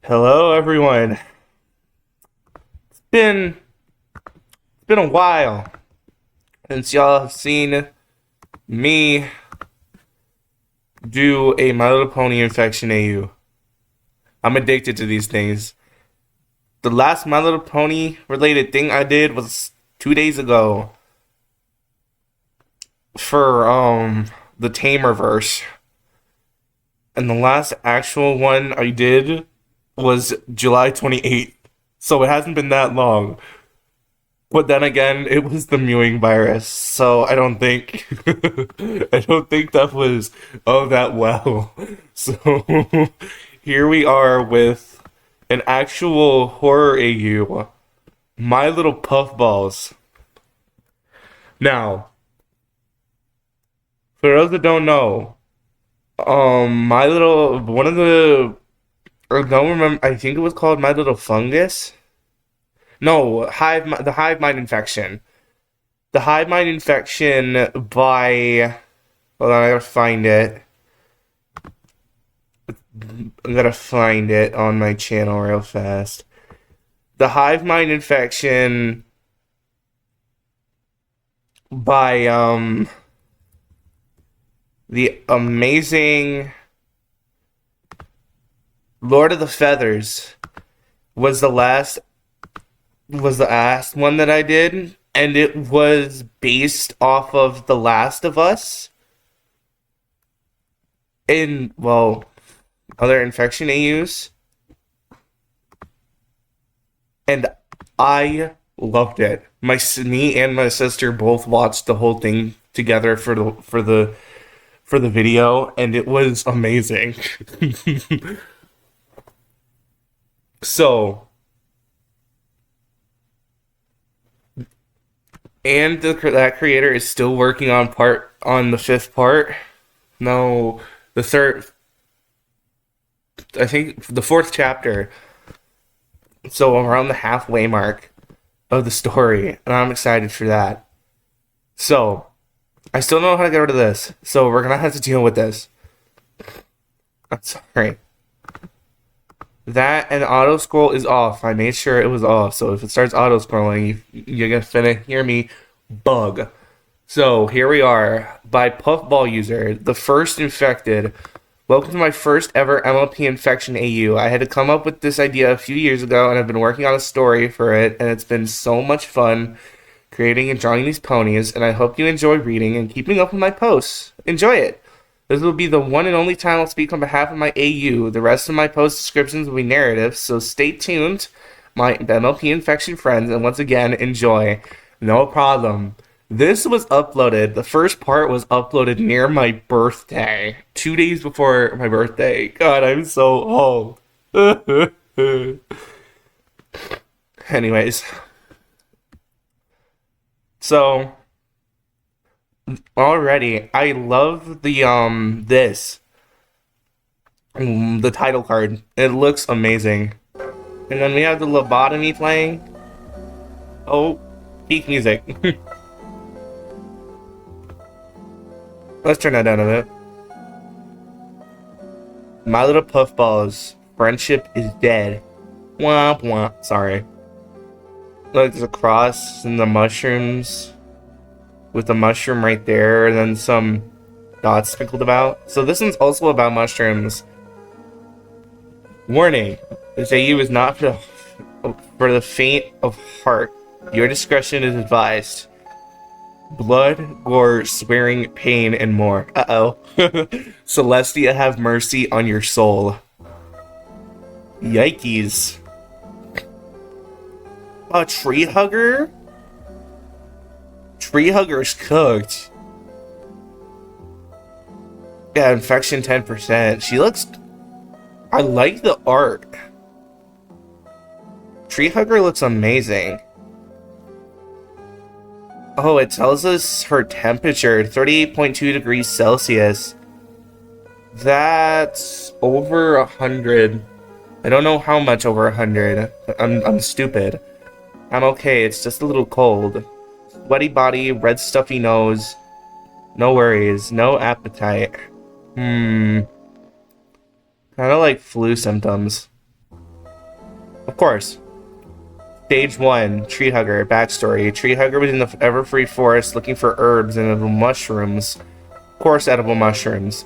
Hello, everyone. It's been a while since y'all have seen me do a My Little Pony infection AU. I'm addicted to these things. The last My Little Pony related thing I did was 2 days ago for the Tamerverse, and the last actual one I did was July 28th. So it hasn't been that long. But then again, it was the mewing virus, so I don't think I don't think that was that well. So here we are with an actual horror AU, My Little Puffballs. Now, for those that don't know, My Little one of the I don't remember. I think it was called My Little Fungus. No, the hive mind infection. The hive mind infection by. Hold on, I gotta find it. I gotta find it on my channel real fast. The hive mind infection by the amazing Lord of the Feathers was the last one that I did, and it was based off of The Last of Us in, well, other infection AUs, and I loved it. Me and my sister both watched the whole thing together for the video, and it was amazing. So, and that creator is still working on the fifth part. No, the third. I think the fourth chapter. So around the halfway mark of the story, and I'm excited for that. So I still don't know how to get rid of this, so we're gonna have to deal with this. I'm sorry. That and auto scroll is off. I made sure it was off, so if it starts auto scrolling, you're gonna hear me bug. So here we are by Puffball user, the first infected. Welcome to my first ever MLP infection AU. I had to come up with this idea a few years ago, and I've been working on a story for it, and it's been so much fun creating and drawing these ponies, and I hope you enjoy reading and keeping up with my posts. Enjoy it! This will be the one and only time I'll speak on behalf of my AU. The rest of my post descriptions will be narratives, so stay tuned, my MLP infection friends, and once again, enjoy. No problem. This was uploaded, the first part was uploaded near my birthday. 2 days before my birthday. God, I'm so old. Anyways. So, already, I love the title card. It looks amazing. And then we have the lobotomy playing. Oh, peak music. Let's turn that down a bit. My Little Puffballs. Friendship is dead. Womp womp. Sorry. Look, there's a cross and the mushrooms. With the mushroom right there, and then some dots sprinkled about. So this one's also about mushrooms. Warning. This AU is not for the faint of heart. Your discretion is advised. Blood, gore, swearing, pain, and more. Uh-oh. Celestia, have mercy on your soul. Yikes. A tree hugger? Tree hugger's cooked. Yeah, infection 10%. She looks... I like the art. Tree hugger looks amazing. Oh, it tells us her temperature, 38.2 degrees Celsius. That's over 100. I don't know how much over 100. I'm stupid. I'm okay, it's just a little cold. Sweaty body, red stuffy nose. No worries, no appetite. Kinda like flu symptoms. Of course. Stage 1, Tree Hugger, backstory. Tree Hugger was in the Everfree forest looking for herbs and edible mushrooms. Of course, edible mushrooms.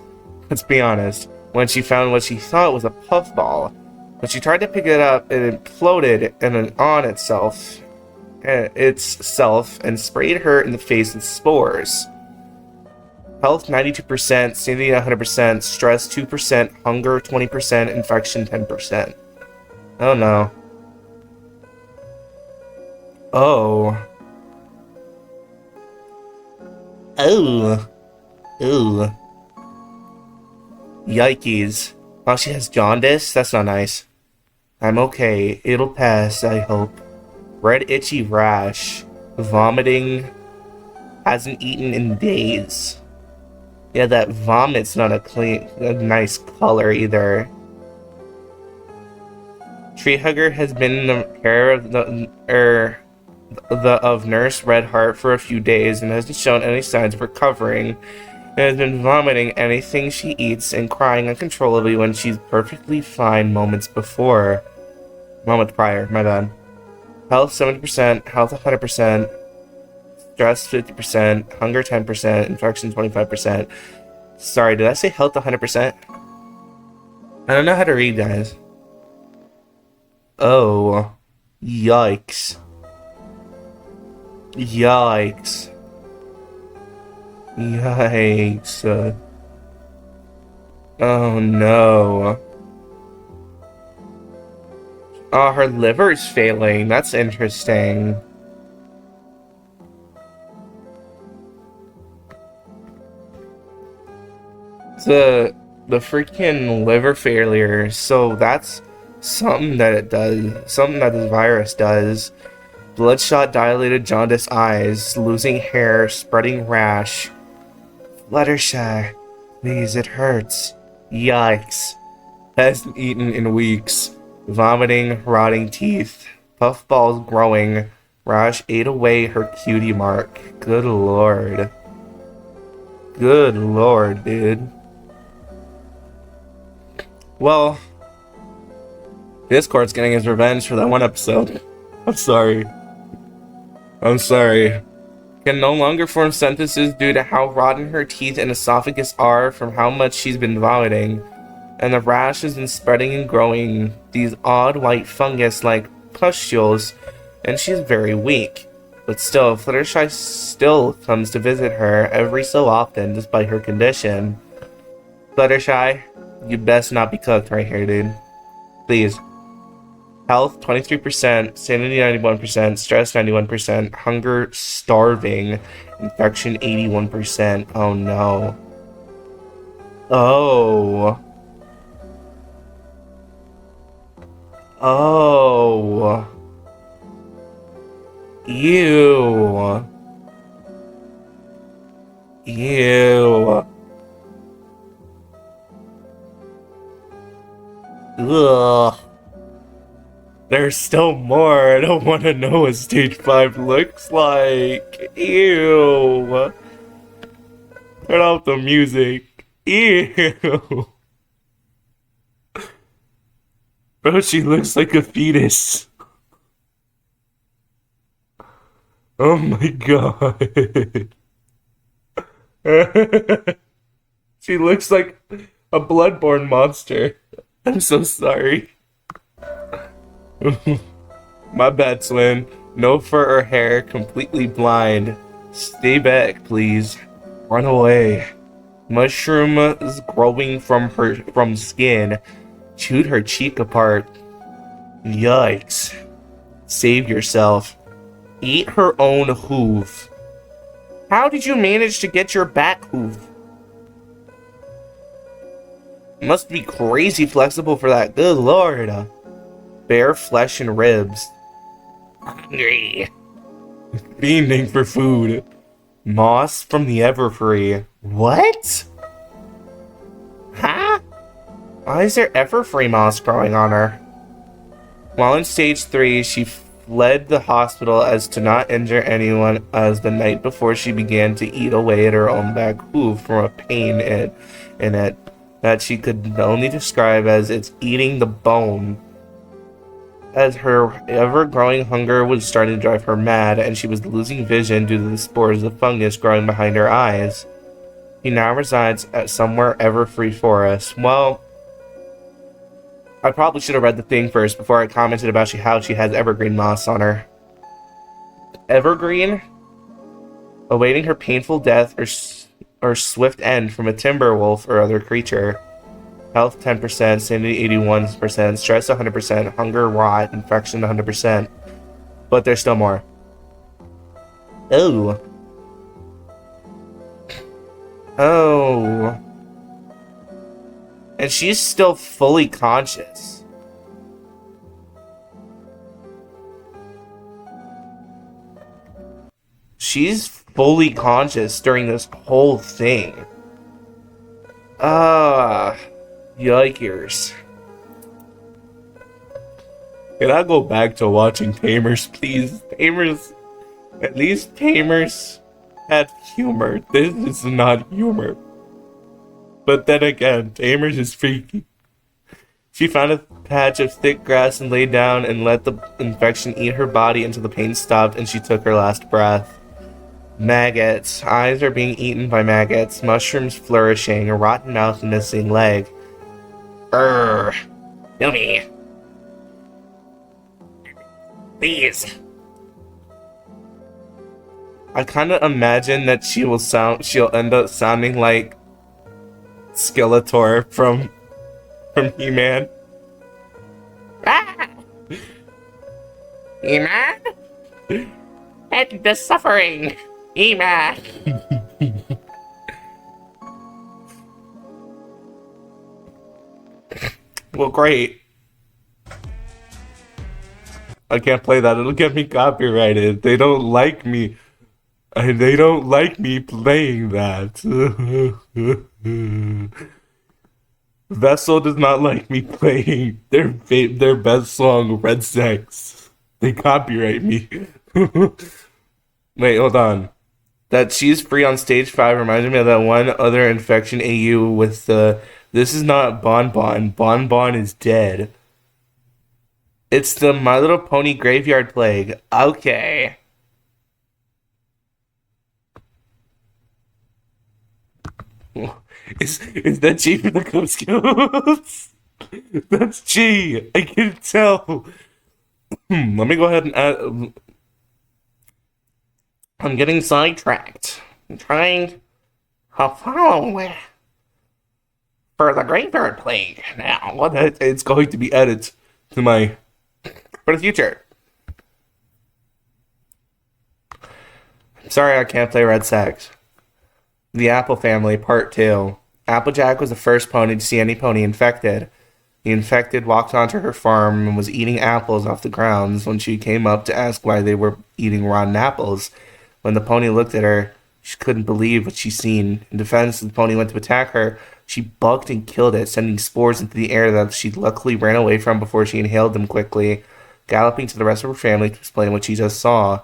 Let's be honest. When she found what she thought was a puffball, when she tried to pick it up, it imploded on itself and sprayed her in the face with spores. Health 92%, sanity 100%, stress 2%, hunger 20%, infection 10%. Oh no. Oh. Oh. Ooh. Yikes. Oh, she has jaundice? That's not nice. I'm okay. It'll pass, I hope. Red itchy rash. Vomiting. Hasn't eaten in days. Yeah, that vomit's not a nice color either. Tree Hugger has been in the care of of Nurse Redheart for a few days and hasn't shown any signs of recovering. And has been vomiting anything she eats and crying uncontrollably when she's perfectly fine moments prior, my bad. Health 70%, health 100%, stress 50%, hunger 10%, infection 25%. Sorry, did I say health 100%? I don't know how to read, guys. Oh. Yikes. Yikes. Yikes. Oh no. Oh, her liver's failing. That's interesting. The freaking liver failure. So that's something that it does. Something that this virus does. Bloodshot, dilated, jaundiced eyes, losing hair, spreading rash. Fluttershy, please, it hurts. Yikes. Hasn't eaten in weeks. Vomiting, rotting teeth. Puffballs growing. Rash ate away her cutie mark. Good lord. Good lord, dude. Well, Discord's getting his revenge for that one episode. I'm sorry. I'm sorry. Can no longer form sentences due to how rotten her teeth and esophagus are from how much she's been vomiting. And the rash has been spreading and growing these odd white fungus-like pustules, and she's very weak. But still, Fluttershy still comes to visit her every so often despite her condition. Fluttershy, you best not be cooked right here, dude. Please. Health 23%, sanity 91%, stress 91%, hunger starving, infection 81%. Oh no. Oh. Oh. Ew. Ew. Ugh. There's still more. I don't want to know what stage 5 looks like. Ew. Turn off the music. Ew. Bro, she looks like a fetus. Oh my god. She looks like a bloodborne monster. I'm so sorry. My bad, Swin. No fur or hair, completely blind. Stay back, please. Run away. Mushroom is growing from skin. Chewed her cheek apart. Yikes. Save yourself. Eat her own hoof. How did you manage to get your back hoof? Must be crazy flexible for that. Good lord. Bare flesh and ribs. Hungry. Fiending for food. Moss from the Everfree. What? Huh? Why is there Everfree moss growing on her? While in stage 3, she fled the hospital as to not injure anyone as the night before she began to eat away at her own back hoof from a pain in it that she could only describe as it's eating the bone. as her ever-growing hunger was starting to drive her mad, and she was losing vision due to the spores of fungus growing behind her eyes. He now resides at somewhere ever-free forest. Well, I probably should have read the thing first before I commented about how she has evergreen moss on her. Evergreen? Awaiting her painful death or swift end from a timber wolf or other creature. Health 10%, sanity 81%, stress 100%, hunger, rot, infection 100%. But there's still more. Oh. Oh. And she's still fully conscious. She's fully conscious during this whole thing. Yikers. Can I go back to watching Tamers, please? Tamers, at least Tamers had humor. This is not humor. But then again, Tamers is freaky. She found a patch of thick grass and lay down and let the infection eat her body until the pain stopped and she took her last breath. Maggots. Eyes are being eaten by maggots. Mushrooms flourishing. A rotten mouth and missing leg. Kill me. Please. I kind of imagine that she'll end up sounding like Skeletor from He-Man. Ah! He-Man? End the suffering. He-Man. Well, great. I can't play that. It'll get me copyrighted. They don't like me. They don't like me playing that. Vessel does not like me playing their best song, Red Sex. They copyright me. Wait, hold on. That she's free on stage 5 reminds me of that one other infection AU with the... This is not Bon. Bon is dead. It's the My Little Pony Graveyard Plague. Okay. Is that G for the Cub Scouts? That's G. I can tell. Let me go ahead and add... I'm getting sidetracked. I'm trying to follow for the Graveyard Plague now. It's going to be added to my... for the future. I'm sorry I can't play Red Sex. The Apple Family, Part 2. Applejack was the first pony to see any pony infected. The infected walked onto her farm and was eating apples off the grounds when she came up to ask why they were eating rotten apples. When the pony looked at her, she couldn't believe what she'd seen. In defense, the pony went to attack her. She bucked and killed it, sending spores into the air that she luckily ran away from before she inhaled them quickly, galloping to the rest of her family to explain what she just saw.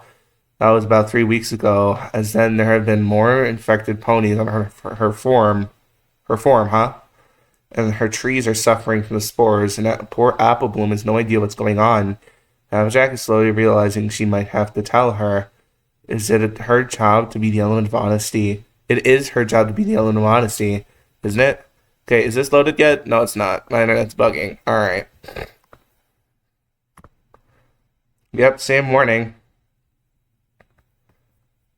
That was about 3 weeks ago, as then there have been more infected ponies on her farm, and her trees are suffering from the spores, and that poor Apple Bloom has no idea what's going on. Applejack is slowly realizing she might have to tell her. Is it her job to be the element of honesty? It is her job to be the element of honesty, isn't it? Okay, is this loaded yet? No, it's not. My internet's bugging. Alright. Yep, same warning.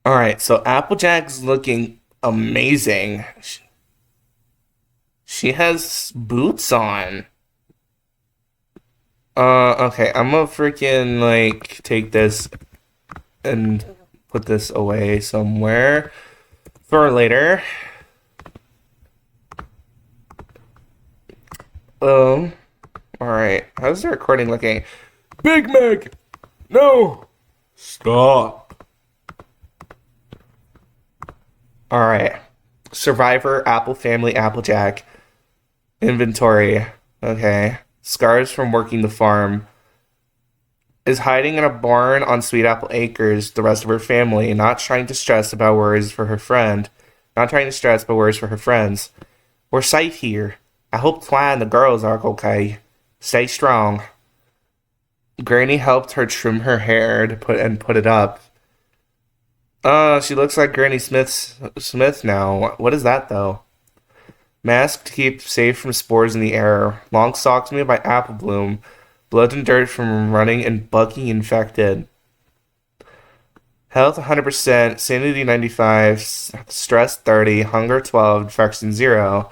Alright, so Applejack's looking amazing. She has boots on. Okay, I'm gonna freaking, like, take this and put this away somewhere for later. Alright, how's the recording looking? Big Mac! No! Stop. Alright. Survivor, Apple Family, Applejack. Inventory. Okay. Scars from working the farm. Is hiding in a barn on Sweet Apple Acres, the rest of her family, not trying to stress about worries for her friend. Not trying to stress about worries for her friends. We're safe here. I hope Twy and the girls are okay. Stay strong. Granny helped her trim her hair to put it up. She looks like Granny Smith now. What is that though? Mask to keep safe from spores in the air. Long socks made by Apple Bloom. Blood and dirt from running and bugging infected. Health 100%, sanity 95, stress 30, hunger 12, infection 0.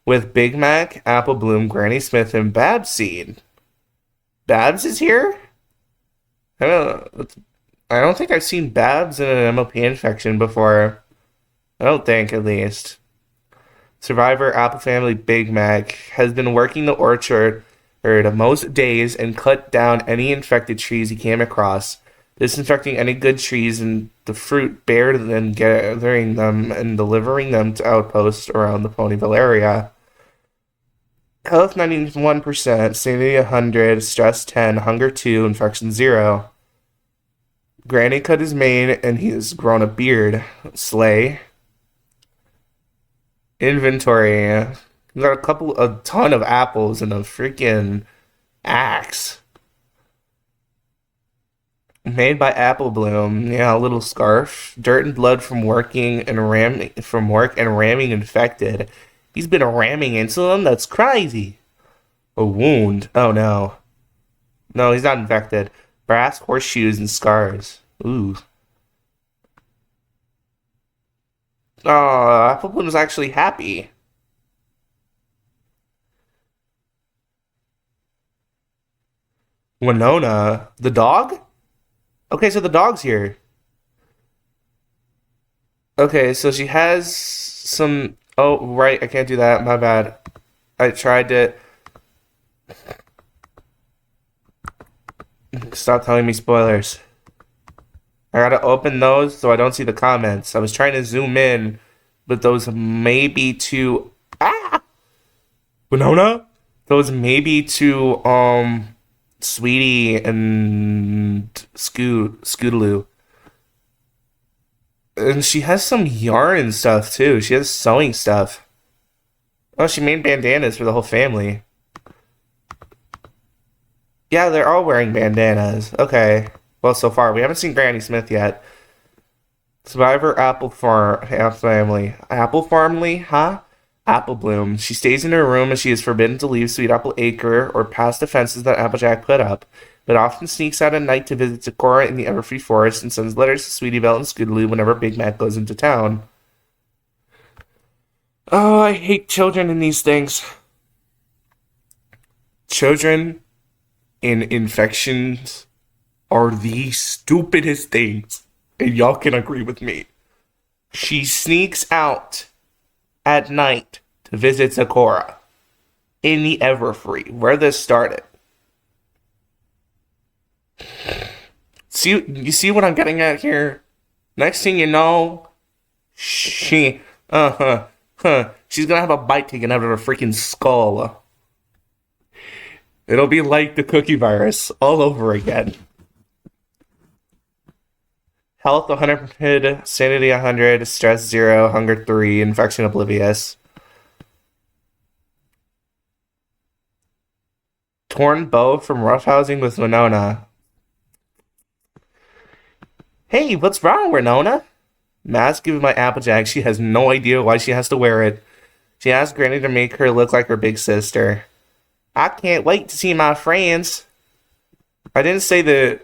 With Big Mac, Apple Bloom, Granny Smith, and Babs Seed. Babs is here? I don't think I've seen Babs in an MLP infection before. I don't think, at least. Survivor Apple Family Big Mac has been working the orchard most days and cut down any infected trees he came across, disinfecting any good trees and the fruit bare, then gathering them and delivering them to outposts around the Ponyville area. Health 91%, sanity 100, stress 10, hunger 2, infection 0. Granny cut his mane and he has grown a beard. Slay. Inventory. We got a ton of apples and a freaking axe. Made by Apple Bloom. Yeah, a little scarf. Dirt and blood from work and ramming infected. He's been ramming into them? That's crazy. A wound. Oh no. No, he's not infected. Brass horseshoes and scars. Ooh. Oh, Apple Bloom is actually happy. Winona. The dog? Okay, so the dog's here. Okay, so she has some. Oh, right, I can't do that. My bad. I tried to. Stop telling me spoilers. I gotta open those so I don't see the comments. I was trying to zoom in, but those may be too. Ah! Winona? Those may be too, Sweetie and Scootaloo. And she has some yarn and stuff too. She has sewing stuff. Oh, she made bandanas for the whole family. Yeah, they're all wearing bandanas. Okay. Well, so far. We haven't seen Granny Smith yet. Survivor Family. Apple Farmly? Huh? Apple Bloom. She stays in her room and she is forbidden to leave Sweet Apple Acre or past the fences that Applejack put up, but often sneaks out at night to visit Sakura in the Everfree Forest and sends letters to Sweetie Belle and Scootaloo whenever Big Mac goes into town. Oh, I hate children in these things. Children in infections are the stupidest things, and y'all can agree with me. She sneaks out at night to visit Sakura in the Everfree, where this started. You see what I'm getting at here? Next thing you know, she's gonna have a bite taken out of her freaking skull. It'll be like the cookie virus all over again. Health 100, sanity 100, stress 0, hunger 3, infection oblivious. Torn bow from roughhousing with Winona. Hey, what's wrong, Winona? Mask given by Applejack. She has no idea why she has to wear it. She asked Granny to make her look like her big sister. I can't wait to see my friends. I didn't say the.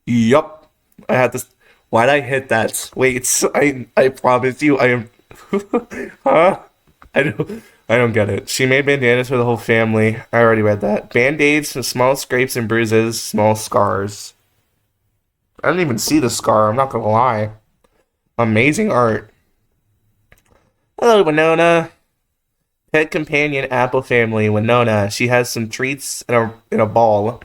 Yup. I had to. Why'd I hit that? Wait, I promise you, I am. Huh? I don't get it. She made bandanas for the whole family. I already read that. Band-aids, some small scrapes and bruises, small scars. I didn't even see the scar, I'm not gonna lie. Amazing art. Hello, Winona. Pet companion Apple Family, Winona. She has some treats in a ball.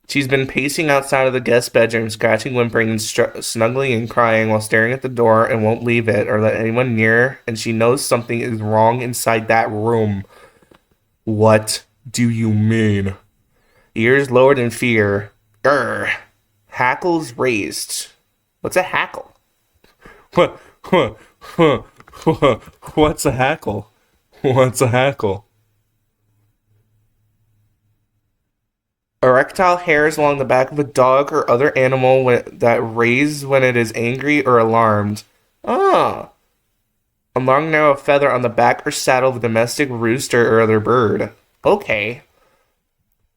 She's been pacing outside of the guest bedroom, scratching, whimpering, and snuggling and crying while staring at the door and won't leave it or let anyone near, and she knows something is wrong inside that room. What do you mean? Ears lowered in fear. Grr. Hackles raised. What's a hackle? What's a hackle? What's a hackle? Erectile hairs along the back of a dog or other animal that raise when it is angry or alarmed. Ah. A long narrow feather on the back or saddle of a domestic rooster or other bird. Okay.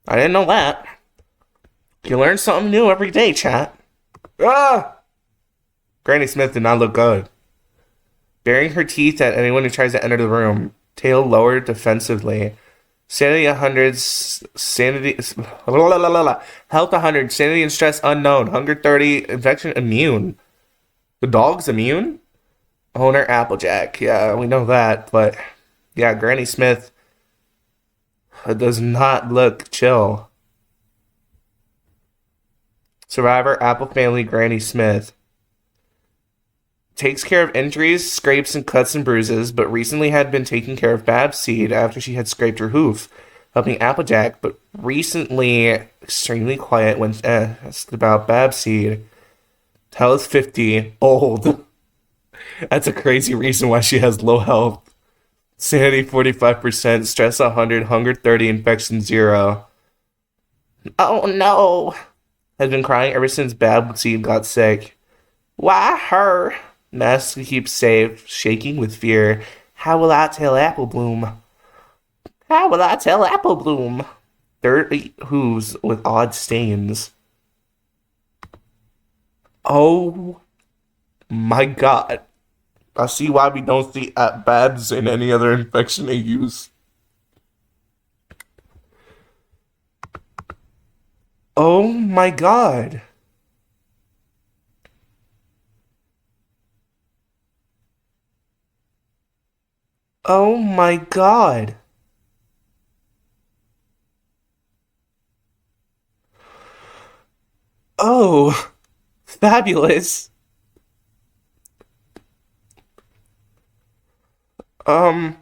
I didn't know that. You learn something new every day, chat. Ah! Granny Smith did not look good. Baring her teeth at anyone who tries to enter the room. Tail lowered defensively. Sanity 100, sanity, health 100, sanity and stress unknown, hunger 30, infection immune. The dog's immune? Owner Applejack. Yeah, we know that, but yeah, Granny Smith does not look chill. Survivor Apple family Granny Smith takes care of injuries, scrapes, and cuts and bruises, but recently had been taking care of Bab's seed after she had scraped her hoof, helping Applejack, but recently extremely quiet when asked about Bab's seed. Health 50, old. That's a crazy reason why she has low health. Sanity 45%, stress 100, hunger 30, infection 0. Oh no! Has been crying ever since Bab's seed got sick. Why her? Mask keeps safe, shaking with fear. How will I tell Apple Bloom? How will I tell Apple Bloom? Dirty hooves with odd stains. Oh my god. I see why we don't see Babs in any other infection they use. Oh my god. Oh my god. Oh, fabulous. Um,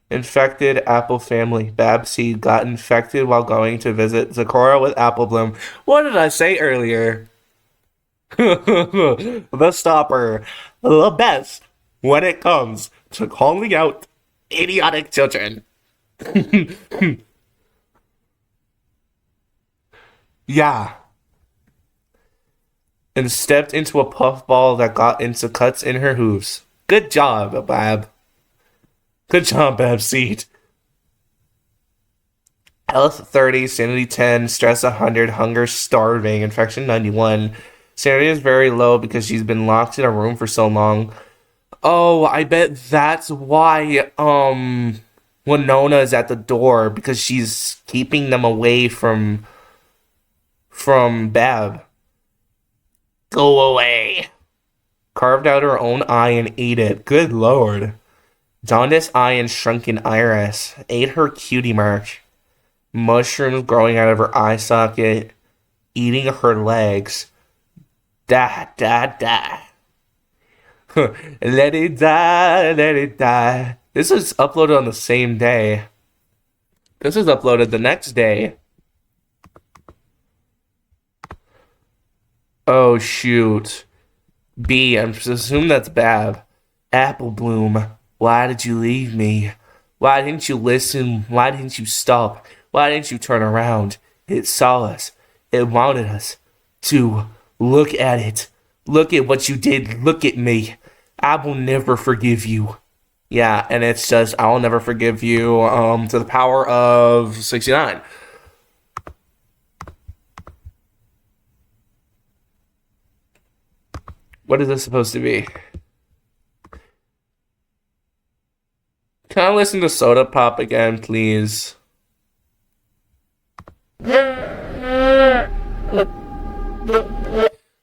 infected apple family. Babseed got infected while going to visit Zakora with Apple Bloom. What did I say earlier? The stopper. The best when it comes to calling out idiotic children. Yeah. And stepped into a puffball that got into cuts in her hooves. Good job, Bab. Good job, Babseed. Health 30, sanity 10, stress 100, hunger starving, infection 91. Sanity is very low because she's been locked in a room for so long. Oh, I bet that's why Winona is at the door because she's keeping them away from Bab. Go away. Carved out her own eye and ate it. Good lord. Jaundiced eye and shrunken iris. Ate her cutie mark. Mushrooms growing out of her eye socket. Eating her legs. Da da da. Let it die, let it die. This was uploaded on the same day. This was uploaded the next day. Oh shoot. B, I'm assume that's Bab. Apple Bloom, why did you leave me? Why didn't you listen? Why didn't you stop? Why didn't you turn around? It saw us. It wanted us to look at it. Look at what you did. Look at me. I will never forgive you. Yeah, and it's just, I'll never forgive you to the power of 69. What is this supposed to be? Can I listen to Soda Pop again, please?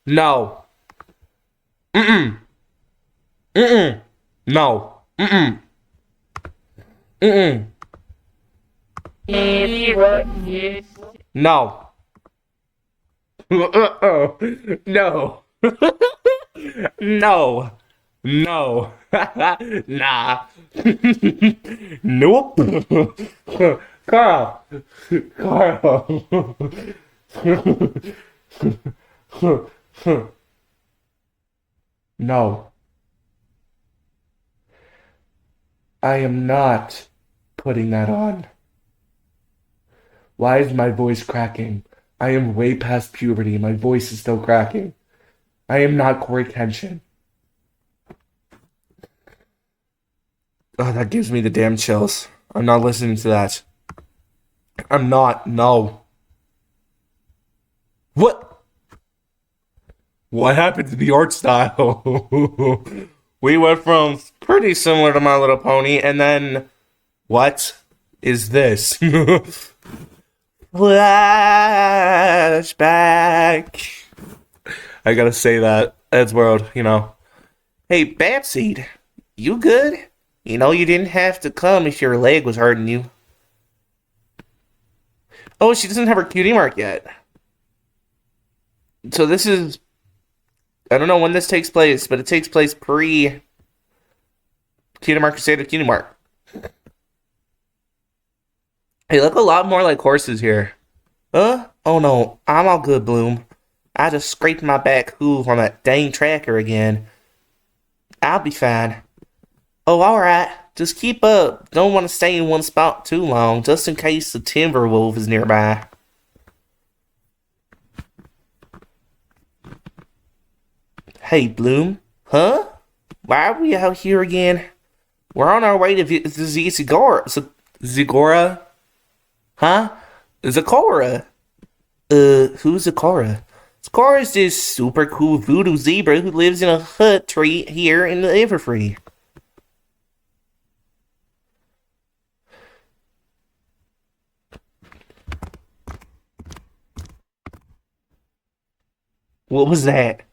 No. Mm-mm. Mm-mm. No. Mm-mm. Mm-mm. No. No. No. No. Nah. Nope. Carl. Carl. No. I am not putting that on. Why is my voice cracking? I am way past puberty. My voice is still cracking. I am not Corey Kenshin. Oh, that gives me the damn chills. I'm not listening to that. I'm not. No. What? What happened to the art style? We went from pretty similar to My Little Pony, and then what is this? Flashback. I gotta say that. Eddsworld, Hey, Babseed, you good? You didn't have to come if your leg was hurting you. Oh, she doesn't have her cutie mark yet. So this is... I don't know when this takes place, but it takes place pre... Cutie mark Crusader cutie mark. They look a lot more like horses here. Oh no, I'm all good, Bloom. I just scraped my back hoof on that dang tracker again. I'll be fine. Oh, alright. Just keep up. Don't want to stay in one spot too long, just in case the timber wolf is nearby. Hey, Bloom. Huh? Why are we out here again? We're on our way to Zigora. Zigora? Huh? Zikora. Who's Zikora? Zikora is this super cool voodoo zebra who lives in a hut tree here in the Everfree. What was that?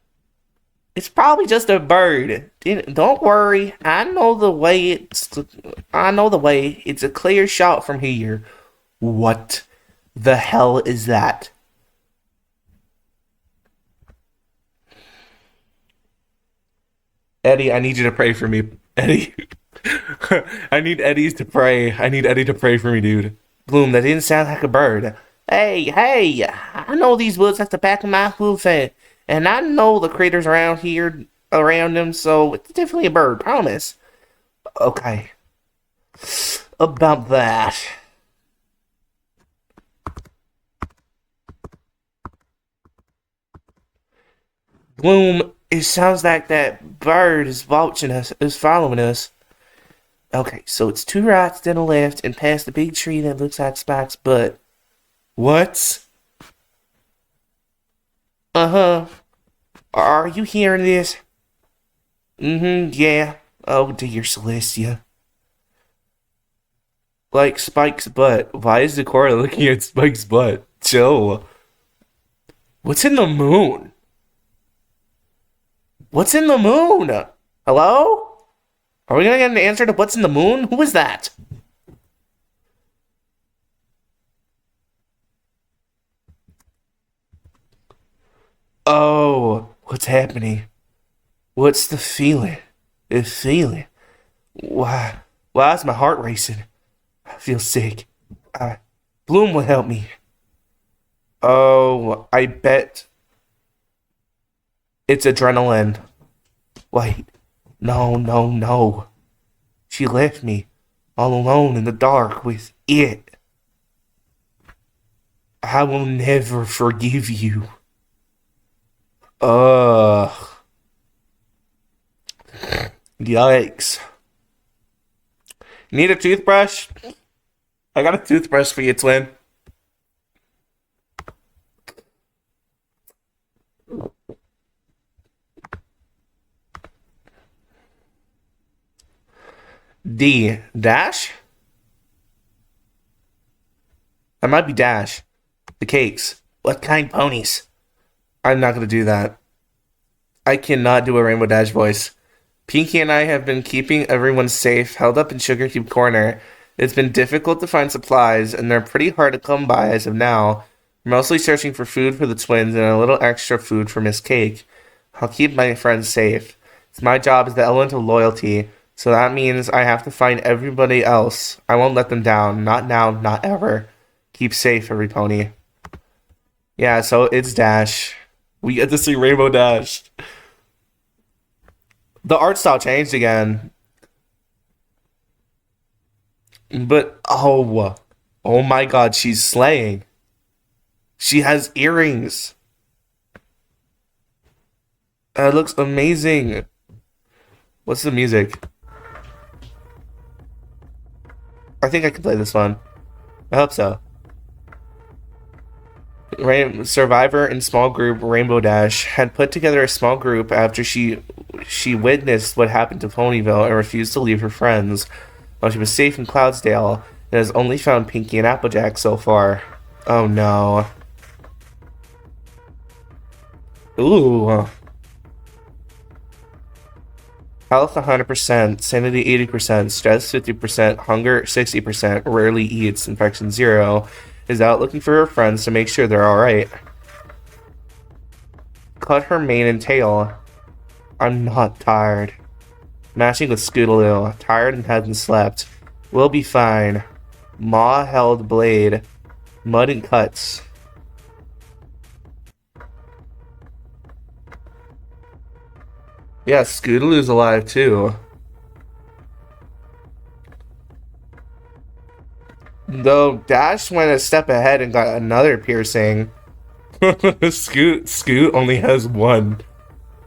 It's probably just a bird. Don't worry. I know the way. It's a clear shot from here. What the hell is that? Eddie, I need you to pray for me. Eddie. I need Eddie's to pray. I need Eddie to pray for me, dude. Bloom, that didn't sound like a bird. Hey, I know these woods like the back of my hoof, and I know the critters around here, around them, so it's definitely a bird, promise. Okay. About that. Bloom, it sounds like that bird is watching us, is following us. Okay, so it's two rights, then a left, and past the big tree that looks like Spike's butt. What? Uh-huh. Are you hearing this? Yeah. Oh, dear Celestia. Like Spike's butt. Why is Decora looking at Spike's butt? Chill. What's in the moon? What's in the moon? Hello? Are we gonna get an answer to what's in the moon? Who is that? Oh, what's happening? What's the feeling? The feeling? Why is my heart racing? I feel sick. Bloom will help me. Oh, I bet it's adrenaline. Wait, no. She left me all alone in the dark with it. I will never forgive you. Ugh. Yikes. Need a toothbrush? I got a toothbrush for you, twin. D. Dash? That might be Dash. The cakes. What kind ponies? I'm not gonna do that. I cannot do a Rainbow Dash voice. Pinky and I have been keeping everyone safe, held up in Sugar Cube Corner. It's been difficult to find supplies, and they're pretty hard to come by as of now. We're mostly searching for food for the twins and a little extra food for Miss Cake. I'll keep my friends safe. It's my job as the element of loyalty, so that means I have to find everybody else. I won't let them down. Not now, not ever. Keep safe, every pony. Yeah, so it's Dash. We get to see Rainbow Dash. The art style changed again. But oh my God, she's slaying. She has earrings. It looks amazing. What's the music? I think I can play this one. I hope so. Survivor and small group Rainbow Dash had put together a small group after she witnessed what happened to Ponyville and refused to leave her friends. While she was safe in Cloudsdale, and has only found Pinky and Applejack so far. Oh no. Ooh. Health 100%, sanity 80%, stress 50%, hunger 60%, rarely eats, infection 0. Is out looking for her friends to make sure they're alright. Cut her mane and tail. I'm not tired. Matching with Scootaloo. Tired and hasn't slept. We'll be fine. Maw held blade. Mud and cuts. Yeah, Scootaloo's alive too. Though Dash went a step ahead and got another piercing. Scoot only has one.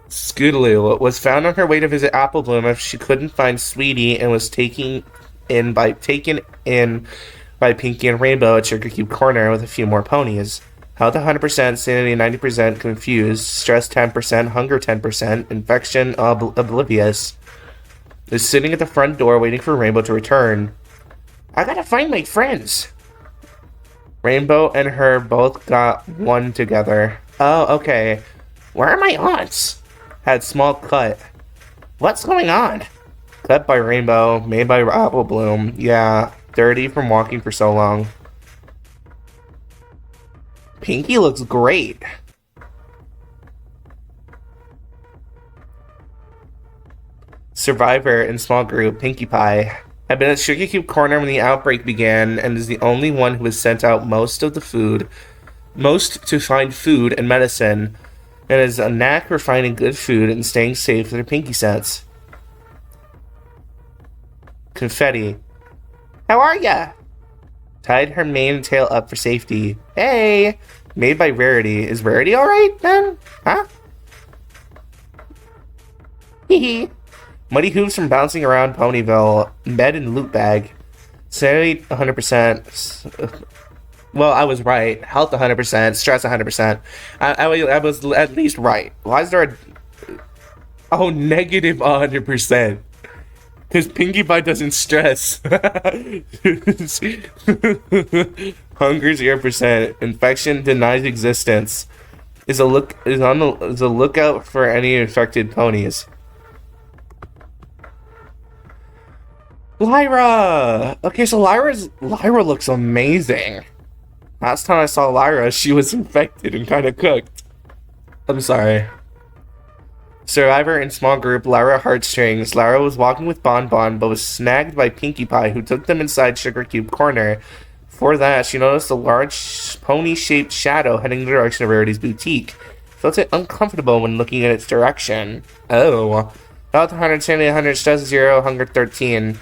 Scootaloo was found on her way to visit Apple Bloom after she couldn't find Sweetie and was taken in by Pinky and Rainbow at Sugar Cube Corner with a few more ponies. Health 100%, sanity 90%, confused, stress 10%, hunger 10%, infection oblivious. Is sitting at the front door waiting for Rainbow to return. I gotta find my friends. Rainbow and her both got one together. Oh, okay. Where are my aunts? Had small cut. What's going on? Cut by Rainbow, made by Apple Bloom. Yeah, dirty from walking for so long. Pinky looks great. Survivor in small group, Pinkie Pie, had been at Sugar Cube Corner when the outbreak began and is the only one who has sent out most to find food and medicine, and has a knack for finding good food and staying safe with her Pinky sets. Confetti. How are ya? Tied her mane and tail up for safety. Hey! Made by Rarity. Is Rarity alright, then? Huh? Hee. Muddy hooves from bouncing around Ponyville. Med and loot bag. Sanity 100%. Well, I was right. Health 100%. Stress 100%. I was at least right. Why is there a... Oh, negative 100%. Because Pinkie Pie doesn't stress. Hunger 0%. Infection denies existence. Is a lookout for any infected ponies. Lyra! Okay, so Lyra looks amazing. Last time I saw Lyra, she was infected and kind of cooked. I'm sorry. Survivor in small group, Lyra Heartstrings. Lyra was walking with Bon Bon, but was snagged by Pinkie Pie, who took them inside Sugar Cube Corner. Before that, she noticed a large pony-shaped shadow heading in the direction of Rarity's boutique. Felt it uncomfortable when looking in its direction. Oh. Health 100, sanity 100, stress 0, hunger 13.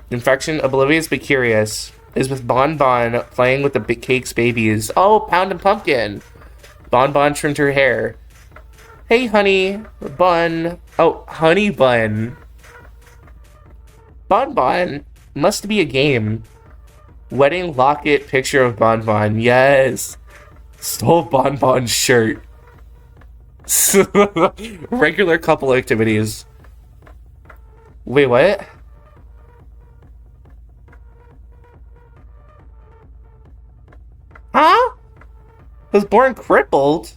Infection, oblivious but curious. Is with Bon Bon playing with the big cake's babies. Oh, Pound and Pumpkin. Bon Bon trimmed her hair. Hey, honey bun. Oh, honey bun. Bon Bon. Must be a game. Wedding locket picture of Bon Bon. Yes. Stole Bon Bon's shirt. Regular couple activities. Wait, what? Huh? Was born crippled?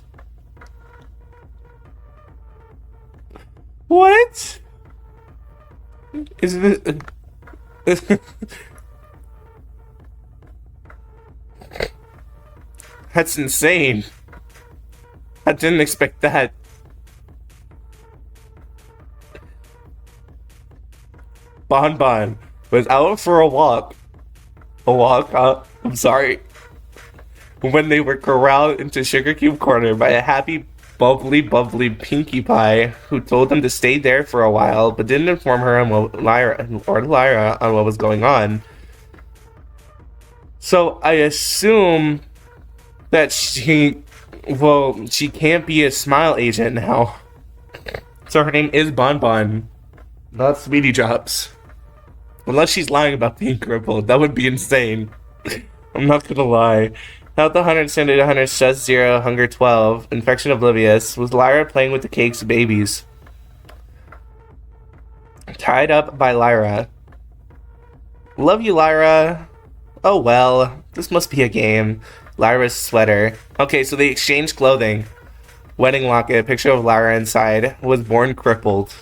What? Is it? That's insane. I didn't expect that. Bon Bon was out for a walk. I'm sorry. When they were corralled into Sugar Cube Corner by a happy, bubbly Pinkie Pie, who told them to stay there for a while, but didn't inform her on Lyra on what was going on. So I assume that she can't be a smile agent now. So her name is Bon Bon, not Sweetie Drops. Unless she's lying about being crippled. That would be insane. I'm not gonna lie. Health 100, Sanity 100, Stress 0, Hunger 12, Infection Oblivious. Was Lyra playing with the cake's babies? Tied up by Lyra. Love you, Lyra. Oh well, this must be a game. Lyra's sweater. Okay, so they exchanged clothing. Wedding locket, picture of Lyra inside. Was born crippled.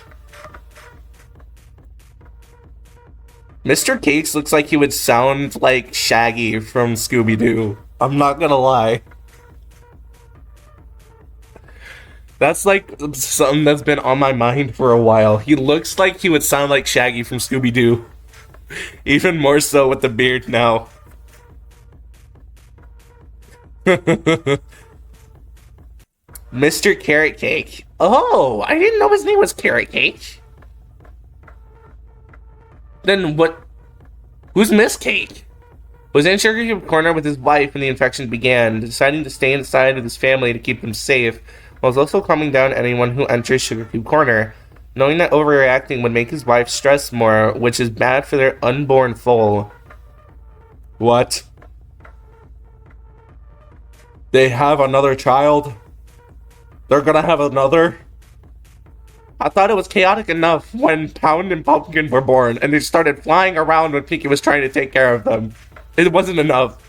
Mr. Cakes looks like he would sound like Shaggy from Scooby-Doo. I'm not gonna lie. That's like something that's been on my mind for a while. He looks like he would sound like Shaggy from Scooby-Doo. Even more so with the beard now. Mr. Carrot Cake. Oh, I didn't know his name was Carrot Cake. Then what? Who's Miss Cake? Was in Sugar Cube Corner with his wife when the infection began, deciding to stay inside of his family to keep them safe, while also calming down anyone who enters Sugar Cube Corner, knowing that overreacting would make his wife stress more, which is bad for their unborn foal. What? They have another child? They're gonna have another? I thought it was chaotic enough when Pound and Pumpkin were born, and they started flying around when Pinky was trying to take care of them. It wasn't enough.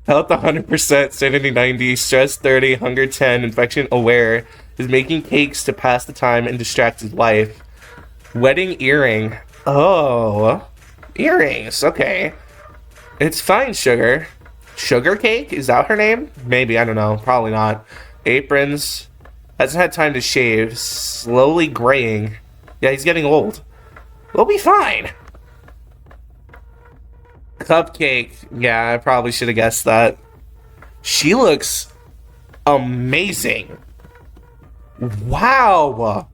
Health 100%, Sanity 90, Stress 30, Hunger 10, Infection Aware, is making cakes to pass the time and distract his wife. Wedding earring. Oh. Earrings, okay. It's fine, Sugar. Sugar Cake? Is that her name? Maybe, I don't know. Probably not. Aprons. Hasn't had time to shave. Slowly graying. Yeah, he's getting old. We'll be fine. Cupcake. Yeah, I probably should have guessed that. She looks amazing. Wow.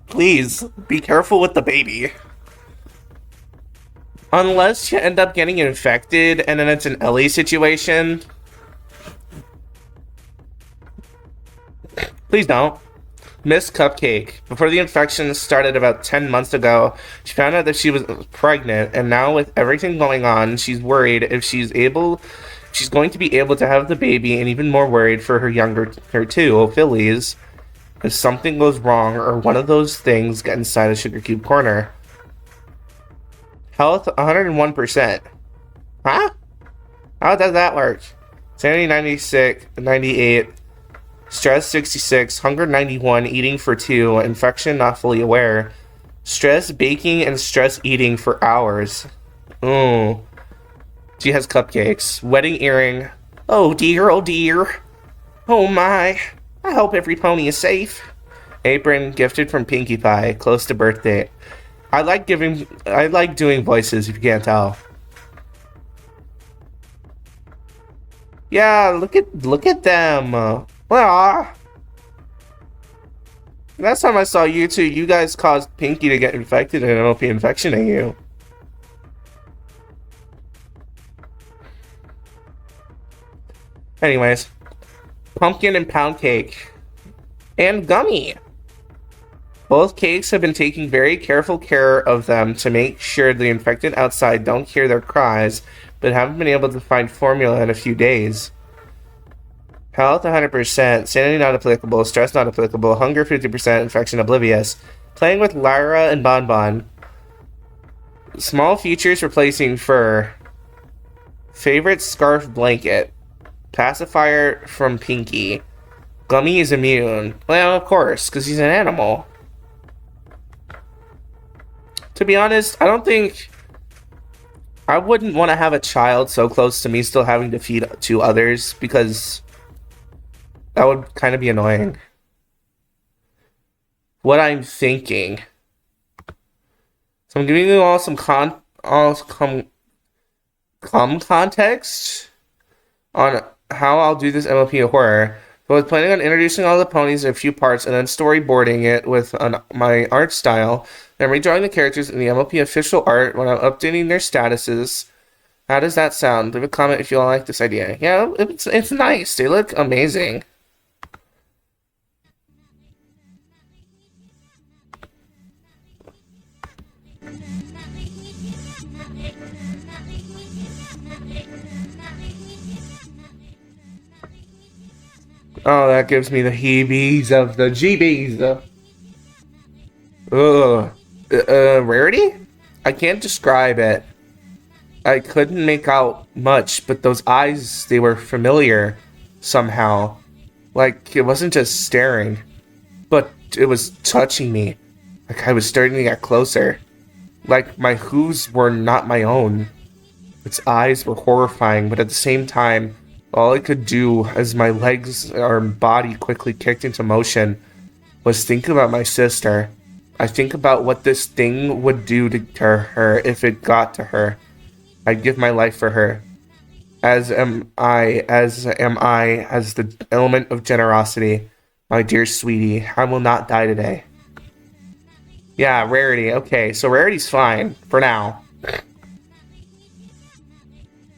Please, be careful with the baby. Unless you end up getting infected and then it's an Ellie situation. Please don't. Miss Cupcake. Before the infection started about 10 months ago, she found out that she was pregnant, and now with everything going on, she's worried if she's going to be able to have the baby, and even more worried for her two, Phillies, if something goes wrong or one of those things get inside of Sugar Cube Corner. Health 101%. Huh? How does that work? Sanity 96, 98, Stress 66, Hunger 91, Eating for 2, Infection not fully aware, Stress baking and stress eating for hours. Ooh. She has cupcakes. Wedding earring. Oh dear, oh dear. Oh my. I hope every pony is safe. Apron gifted from Pinkie Pie, close to birthday. I like doing voices, if you can't tell. Yeah, look at them. Well, last time I saw you two, you guys caused Pinky to get infected and an MLP infection at you. Anyways, pumpkin and pound cake. And gummy. Both cakes have been taking very careful care of them to make sure the infected outside don't hear their cries, but haven't been able to find formula in a few days. Health 100%, sanity not applicable, stress not applicable, hunger 50%, infection oblivious. Playing with Lyra and Bon Bon. Small features replacing fur. Favorite scarf blanket. Pacifier from Pinky. Gummy is immune. Well, of course, because he's an animal. To be honest, I wouldn't want to have a child so close to me still having to feed to others, because that would kind of be annoying. What I'm thinking. So I'm giving you all some context on how I'll do this MLP horror. So I was planning on introducing all the ponies in a few parts and then storyboarding it with my art style, then redrawing the characters in the MLP official art when I'm updating their statuses. How does that sound? Leave a comment if you all like this idea. Yeah, it's nice. They look amazing. Oh, that gives me the heebies of the GBs. Ugh. Rarity? I can't describe it. I couldn't make out much, but those eyes, they were familiar somehow. Like, it wasn't just staring, but it was touching me. Like I was starting to get closer. Like my hooves were not my own. Its eyes were horrifying, but at the same time, all I could do as my legs or body quickly kicked into motion was think about my sister. I think about what this thing would do to her if it got to her. I'd give my life for her. As am I, as the element of generosity. My dear sweetie, I will not die today. Yeah, Rarity. Okay, so Rarity's fine for now.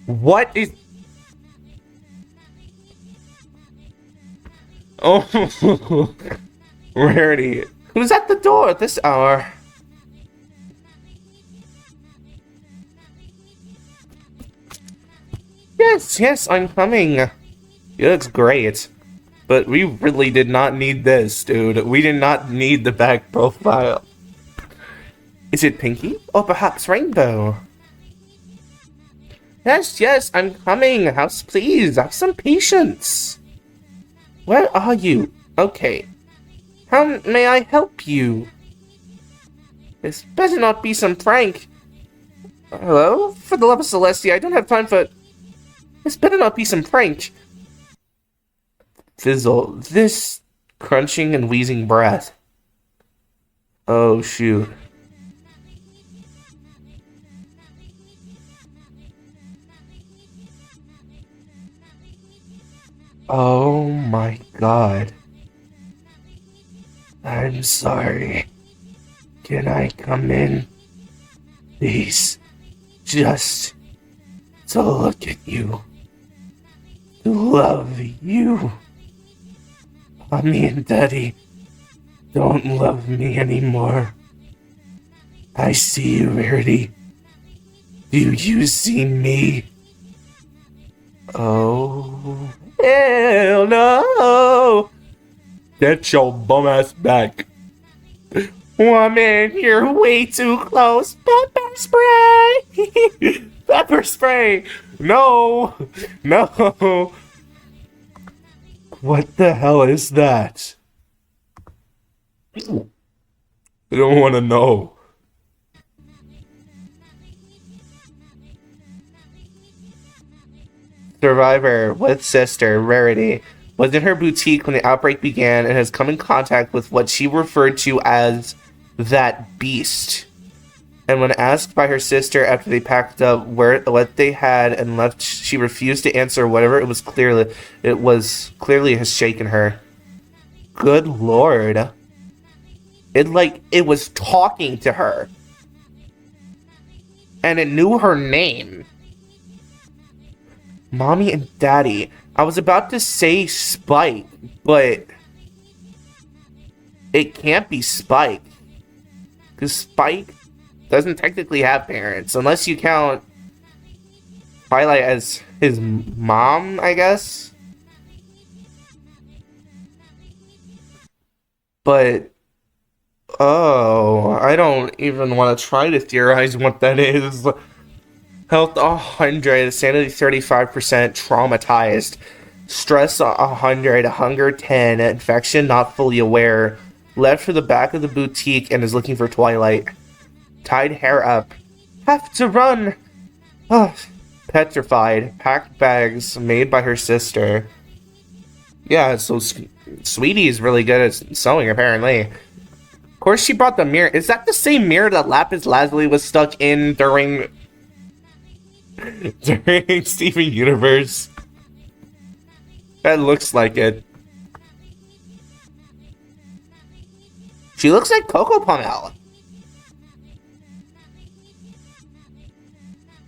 What is... Oh, Rarity. Who's at the door at this hour? Yes, I'm coming. It looks great. But we really did not need this, dude. We did not need the back profile. Is it Pinky? Or perhaps Rainbow? Yes, I'm coming. House, please, have some patience. Where are you? Okay. How may I help you? This better not be some prank. Hello? For the love of Celestia, I don't have time for... This better not be some prank. Fizzle. This crunching and wheezing breath. Oh, shoot. Oh my god. I'm sorry. Can I come in? Please. Just to look at you. To love you. Mommy and Daddy don't love me anymore. I see you, Rarity. Do you see me? Oh, hell no! Get your bum ass back. Woman, you're way too close. Pepper spray! Pepper spray! No! No! What the hell is that? I don't want to know. Survivor with sister, Rarity, was in her boutique when the outbreak began and has come in contact with what she referred to as that beast. And when asked by her sister after they packed up what they had and left, she refused to answer whatever it was clearly has shaken her. Good lord. It was talking to her. And it knew her name. Mommy and Daddy. I was about to say Spike, but it can't be Spike. Because Spike doesn't technically have parents, unless you count Twilight as his mom, I guess. But, oh, I don't even want to try to theorize what that is. Health 100, sanity 35%, traumatized. Stress 100, hunger 10, infection not fully aware. Left for the back of the boutique and is looking for Twilight. Tied hair up. Have to run! Oh, petrified. Packed bags made by her sister. Yeah, so Sweetie is really good at sewing, apparently. Of course, she brought the mirror. Is that the same mirror that Lapis Lazuli was stuck in during Steven Universe? That looks like it. She looks like Coco Pommel.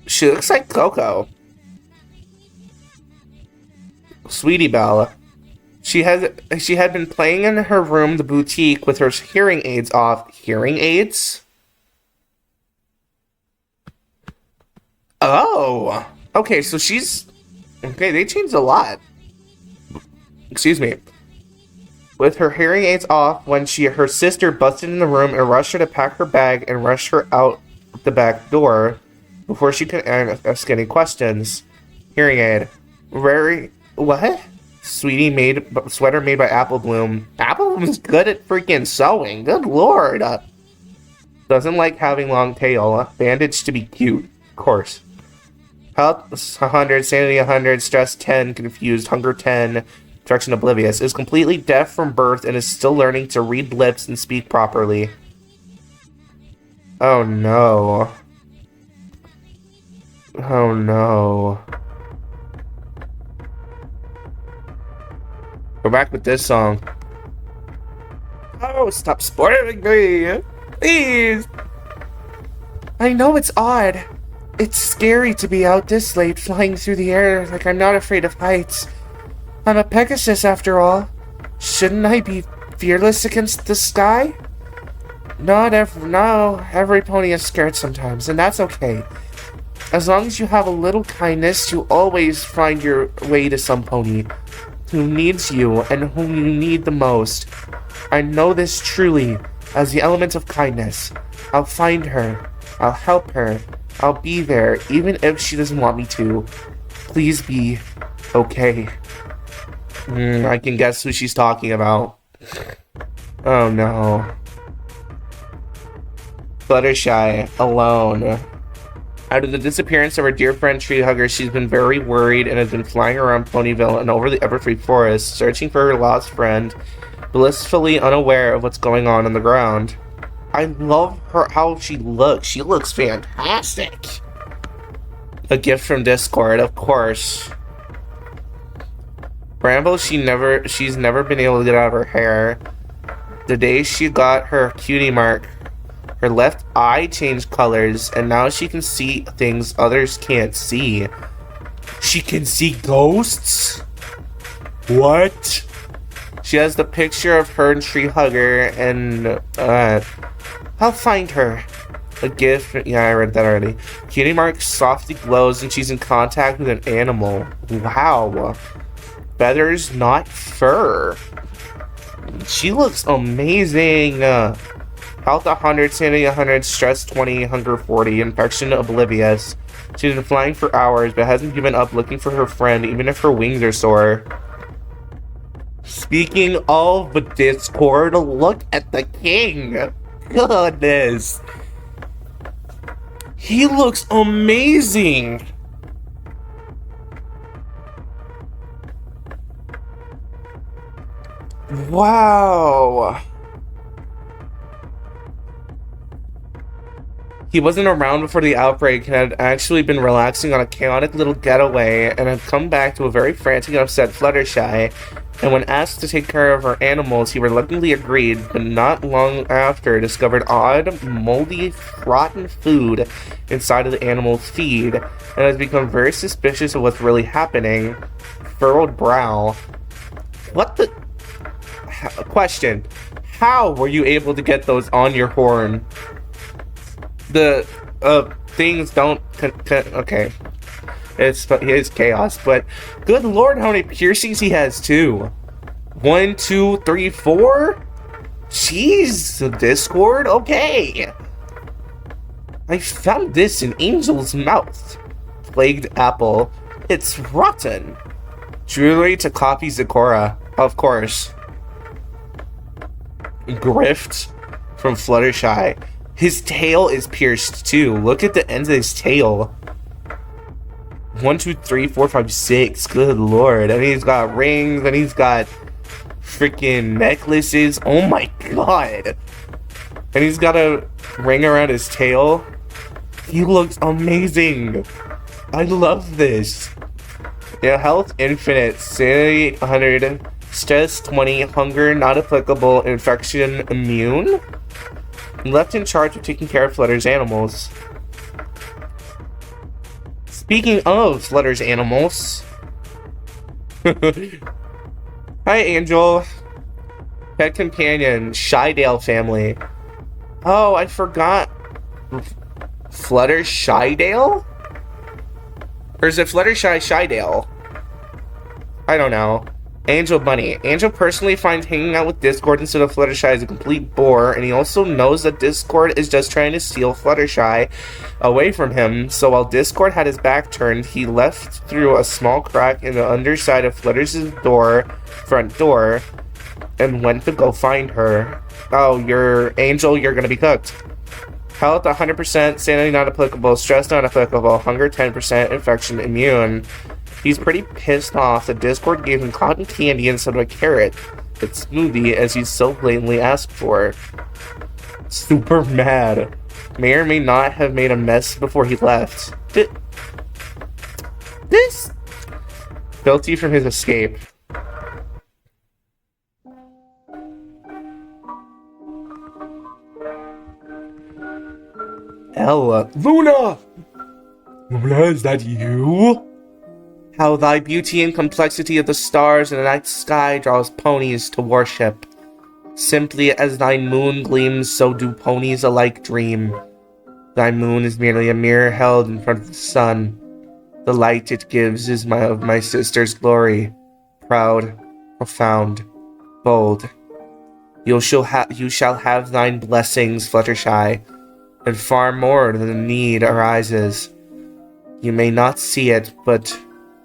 She looks like Coco. Sweetie Belle. She had been playing in her room, the boutique, with her hearing aids off. Hearing aids? Oh. Okay, so she's... Okay, they changed a lot. Excuse me. With her hearing aids off, when her sister busted in the room and rushed her to pack her bag and rush her out the back door before she could ask any questions. Hearing aid. Very... What? Sweater made by Apple Bloom. Apple Bloom's good at freaking sewing. Good lord. Doesn't like having long tail. Bandage to be cute. Of course. Health 100, Sanity 100, Stress 10, Confused, Hunger 10, Direction Oblivious. Is completely deaf from birth and is still learning to read lips and speak properly. Oh no. Oh no. Go back with this song. Oh, stop spoiling me! Please! I know it's odd. It's scary to be out this late, flying through the air like I'm not afraid of heights. I'm a Pegasus after all. Shouldn't I be fearless against the sky? No, every pony is scared sometimes, and that's okay. As long as you have a little kindness, you'll always find your way to some pony who needs you and whom you need the most. I know this truly as the element of kindness. I'll find her. I'll help her. I'll be there, even if she doesn't want me to. Please be okay. I can guess who she's talking about. Oh no. Fluttershy, alone. After the disappearance of her dear friend Treehugger, she's been very worried and has been flying around Ponyville and over the Everfree Forest, searching for her lost friend, blissfully unaware of what's going on the ground. I love her how she looks. She looks fantastic. A gift from Discord, of course. Bramble, she's never been able to get out of her hair. The day she got her cutie mark, her left eye changed colors, and now she can see things others can't see. She can see ghosts? What? She has the picture of her and Treehugger, and, I'll find her. A gift, yeah, I read that already. Cutie mark softly glows, and she's in contact with an animal. Wow. Feathers, not fur. She looks amazing. Health 100, Sanity 100, Stress 20, Hunger 40, Infection Oblivious. She's been flying for hours, but hasn't given up looking for her friend, even if her wings are sore. Speaking of the Discord, look at the king. Goodness. He looks amazing. Wow. He wasn't around before the outbreak and had actually been relaxing on a chaotic little getaway and had come back to a very frantic and upset Fluttershy. And when asked to take care of her animals, he reluctantly agreed, but not long after discovered odd, moldy, rotten food inside of the animal's feed and has become very suspicious of what's really happening. Furrowed brow. What the... Question. How were you able to get those on your horn? The things don't okay. It's chaos, but good lord, how many piercings he has too. 1, 2, 3, 4. Jeez, Discord. Okay. I found this in Angel's mouth. Plagued apple. It's rotten. Jewelry to copy Zecora, of course. Grift from Fluttershy. His tail is pierced too. Look at the ends of his tail. 1, 2, 3, 4, 5, 6. Good lord. And he's got rings and he's got freaking necklaces. Oh my god. And he's got a ring around his tail. He looks amazing. I love this. Yeah, health infinite. Sanity 100. Stress 20, hunger not applicable, infection immune. Left in charge of taking care of Flutter's animals. Speaking of Flutter's animals. Hi, Angel. Pet companion, Shydale family. Oh, I forgot. Flutter Shydale? Or is it Fluttershy Shydale? I don't know. Angel Bunny. Angel personally finds hanging out with Discord instead of Fluttershy is a complete bore, and he also knows that Discord is just trying to steal Fluttershy away from him, so while Discord had his back turned, he left through a small crack in the underside of Flutter's front door, and went to go find her. Oh, Angel, you're gonna be cooked. Health 100%, sanity not applicable, stress not applicable, hunger 10%, infection immune. He's pretty pissed off that Discord gave him cotton candy instead of a carrot. It's smoothie as he's so blatantly asked for. Super mad. May or may not have made a mess before he left. This guilty from his escape. Ella. Luna! Luna, is that you? How thy beauty and complexity of the stars in the night sky draws ponies to worship. Simply as thy moon gleams, so do ponies alike dream. Thy moon is merely a mirror held in front of the sun. The light it gives is of my sister's glory. Proud, profound, bold. You shall have thine blessings, Fluttershy, and far more than the need arises. You may not see it, but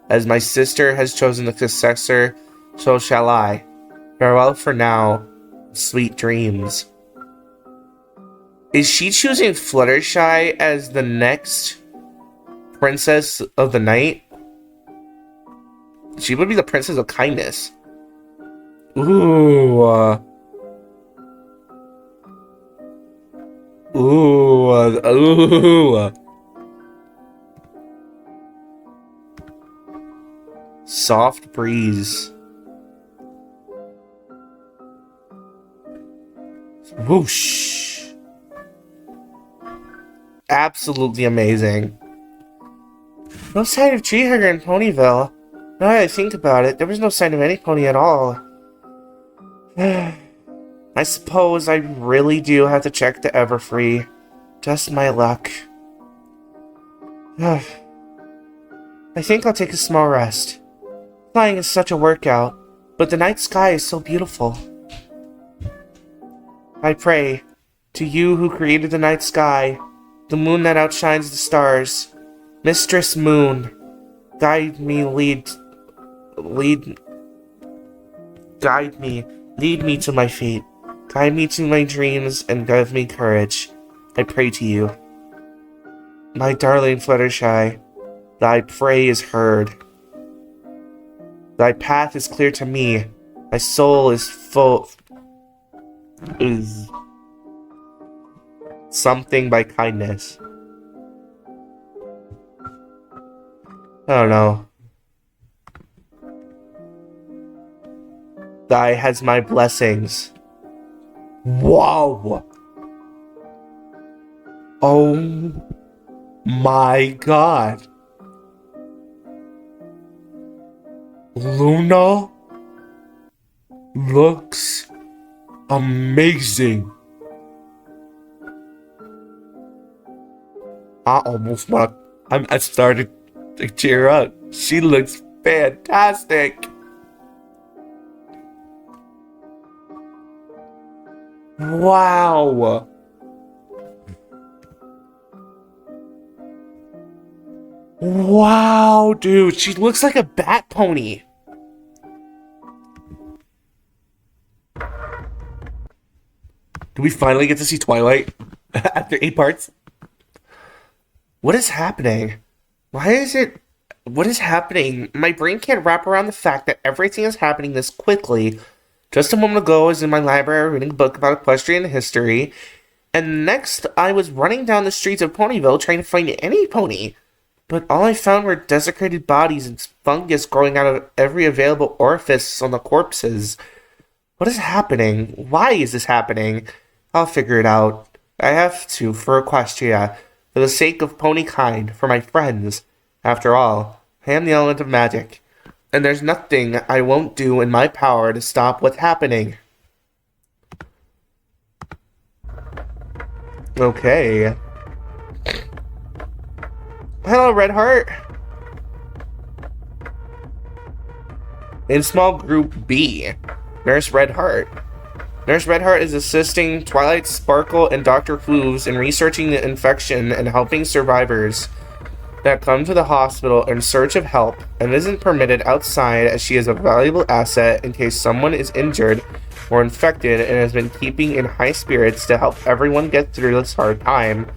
as my sister has chosen the successor, so shall I. Farewell for now, sweet dreams. Is she choosing Fluttershy as the next princess of the night? She would be the princess of kindness. Ooh. Ooh. Soft breeze. Whoosh. Absolutely amazing. No sign of tree hugger in Ponyville. Now that I think about it, there was no sign of any pony at all. I suppose I really do have to check the Everfree. Just my luck. I think I'll take a small rest. Flying is such a workout, but the night sky is so beautiful. I pray to you who created the night sky, the moon that outshines the stars, Mistress Moon, guide me, lead me to my feet, guide me to my dreams, and give me courage. I pray to you. My darling Fluttershy, thy prayer is heard. Thy path is clear to me. My soul is something by kindness. I don't know. Thy has my blessings. Wow. Oh my god. Luna looks amazing. I started to cheer up. She looks fantastic. Wow. Wow, dude. She looks like a bat pony. Do we finally get to see Twilight after 8 parts? What is happening? What is happening? My brain can't wrap around the fact that everything is happening this quickly. Just a moment ago, I was in my library reading a book about equestrian history, and next I was running down the streets of Ponyville trying to find any pony. But all I found were desecrated bodies and fungus growing out of every available orifice on the corpses. What is happening? Why is this happening? I'll figure it out. I have to, for Equestria, for the sake of pony kind, for my friends. After all, I am the element of magic, and there's nothing I won't do in my power to stop what's happening. Okay. Hello, Red Heart. In small group B, Nurse Red Heart. Nurse Red Heart is assisting Twilight Sparkle and Dr. Hooves in researching the infection and helping survivors that come to the hospital in search of help and isn't permitted outside, as she is a valuable asset in case someone is injured or infected, and has been keeping in high spirits to help everyone get through this hard time.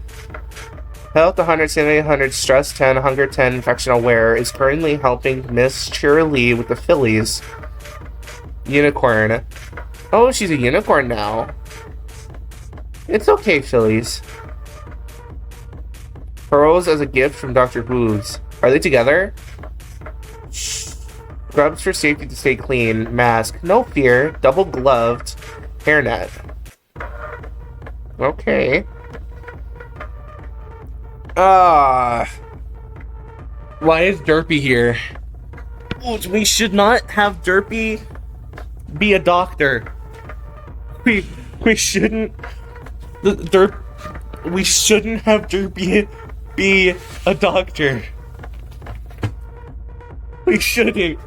Health 100, Sanity 100, Stress 10, Hunger 10, Infection Aware is currently helping Miss Cheerilee with the fillies. Unicorn. Oh, she's a unicorn now. It's okay, fillies. Pearls as a gift from Dr. Hooves. Are they together? Scrubs for safety to stay clean. Mask. No fear. Double gloved. Hairnet. Okay. Why is Derpy here? Oh, we should not have Derpy be a doctor. We shouldn't. We shouldn't have Derpy be a doctor. We shouldn't.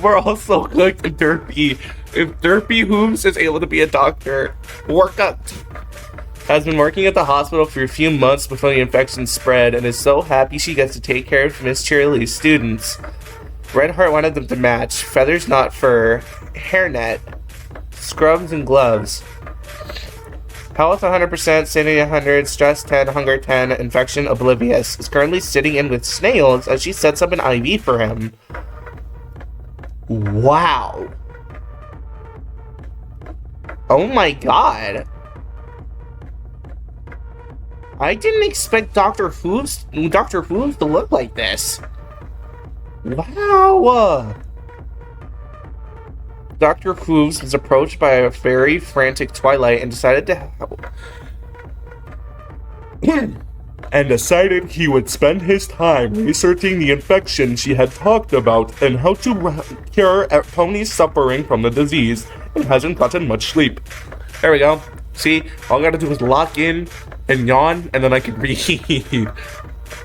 We're all so good to Derpy. If Derpy Hooves is able to be a doctor, work up. Has been working at the hospital for a few months before the infection spread, and is so happy she gets to take care of Miss Cheerilee's students. Red Heart wanted them to match feathers, not fur, hairnet, scrubs, and gloves. Health 100%, Sanity 100, Stress 10, Hunger 10, Infection Oblivious. Is currently sitting in with Snails as she sets up an IV for him. Wow. Oh my god. I didn't expect Dr. Hooves to look like this. Wow. Dr. Hooves was approached by a very frantic Twilight and decided to help. And decided he would spend his time researching the infection she had talked about and how to cure ponies suffering from the disease, and hasn't gotten much sleep. There we go. See, all I gotta do is lock in and yawn, and then I can read.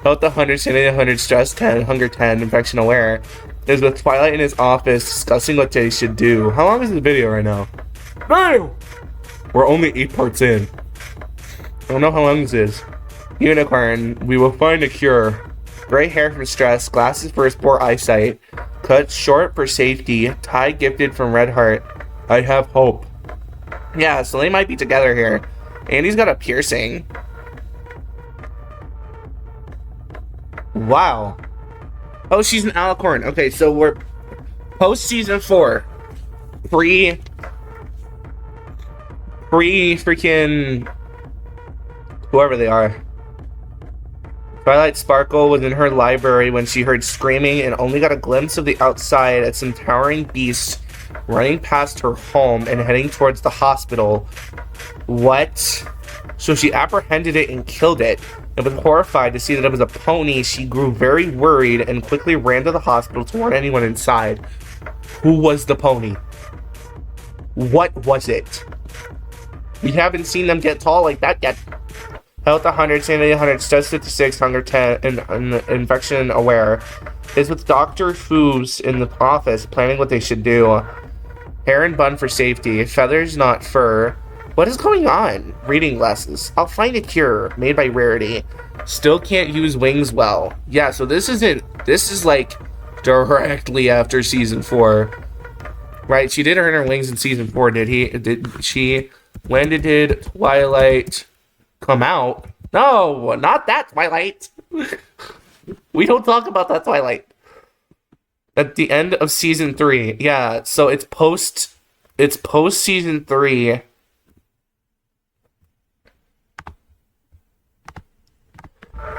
Health 100, Sanity 100, Stress 10, Hunger 10, Infection Aware is with Twilight in his office discussing what they should do. How long is this video right now? No! We're only 8 parts in. I don't know how long this is. Unicorn, we will find a cure. Gray hair from stress, glasses for his poor eyesight, cut short for safety, tie gifted from Red Heart. I have hope. Yeah, so they might be together here. Andy's got a piercing. Wow. Oh, she's an alicorn. Okay, so we're post season 4. Pre freaking whoever they are. Twilight Sparkle was in her library when she heard screaming and only got a glimpse of the outside at some towering beast running past her home and heading towards the hospital. What? So she apprehended it and killed it. And was horrified to see that it was a pony, she grew very worried and quickly ran to the hospital to warn anyone inside. Who was the pony? What was it? We haven't seen them get tall like that yet. Health 100, Sanity 100, Stress 56, Hunger 10, and Infection Aware is with Dr. Hooves in the office planning what they should do. Hair and bun for safety, feathers not fur. What is going on? Reading glasses. I'll find a cure made by Rarity. Still can't use wings well. Yeah, so this is like directly after season 4. Right, she did earn her wings in season 4, did she? When did Twilight come out? No, not that Twilight. We don't talk about that Twilight. At the end of season 3. Yeah, so it's post season 3.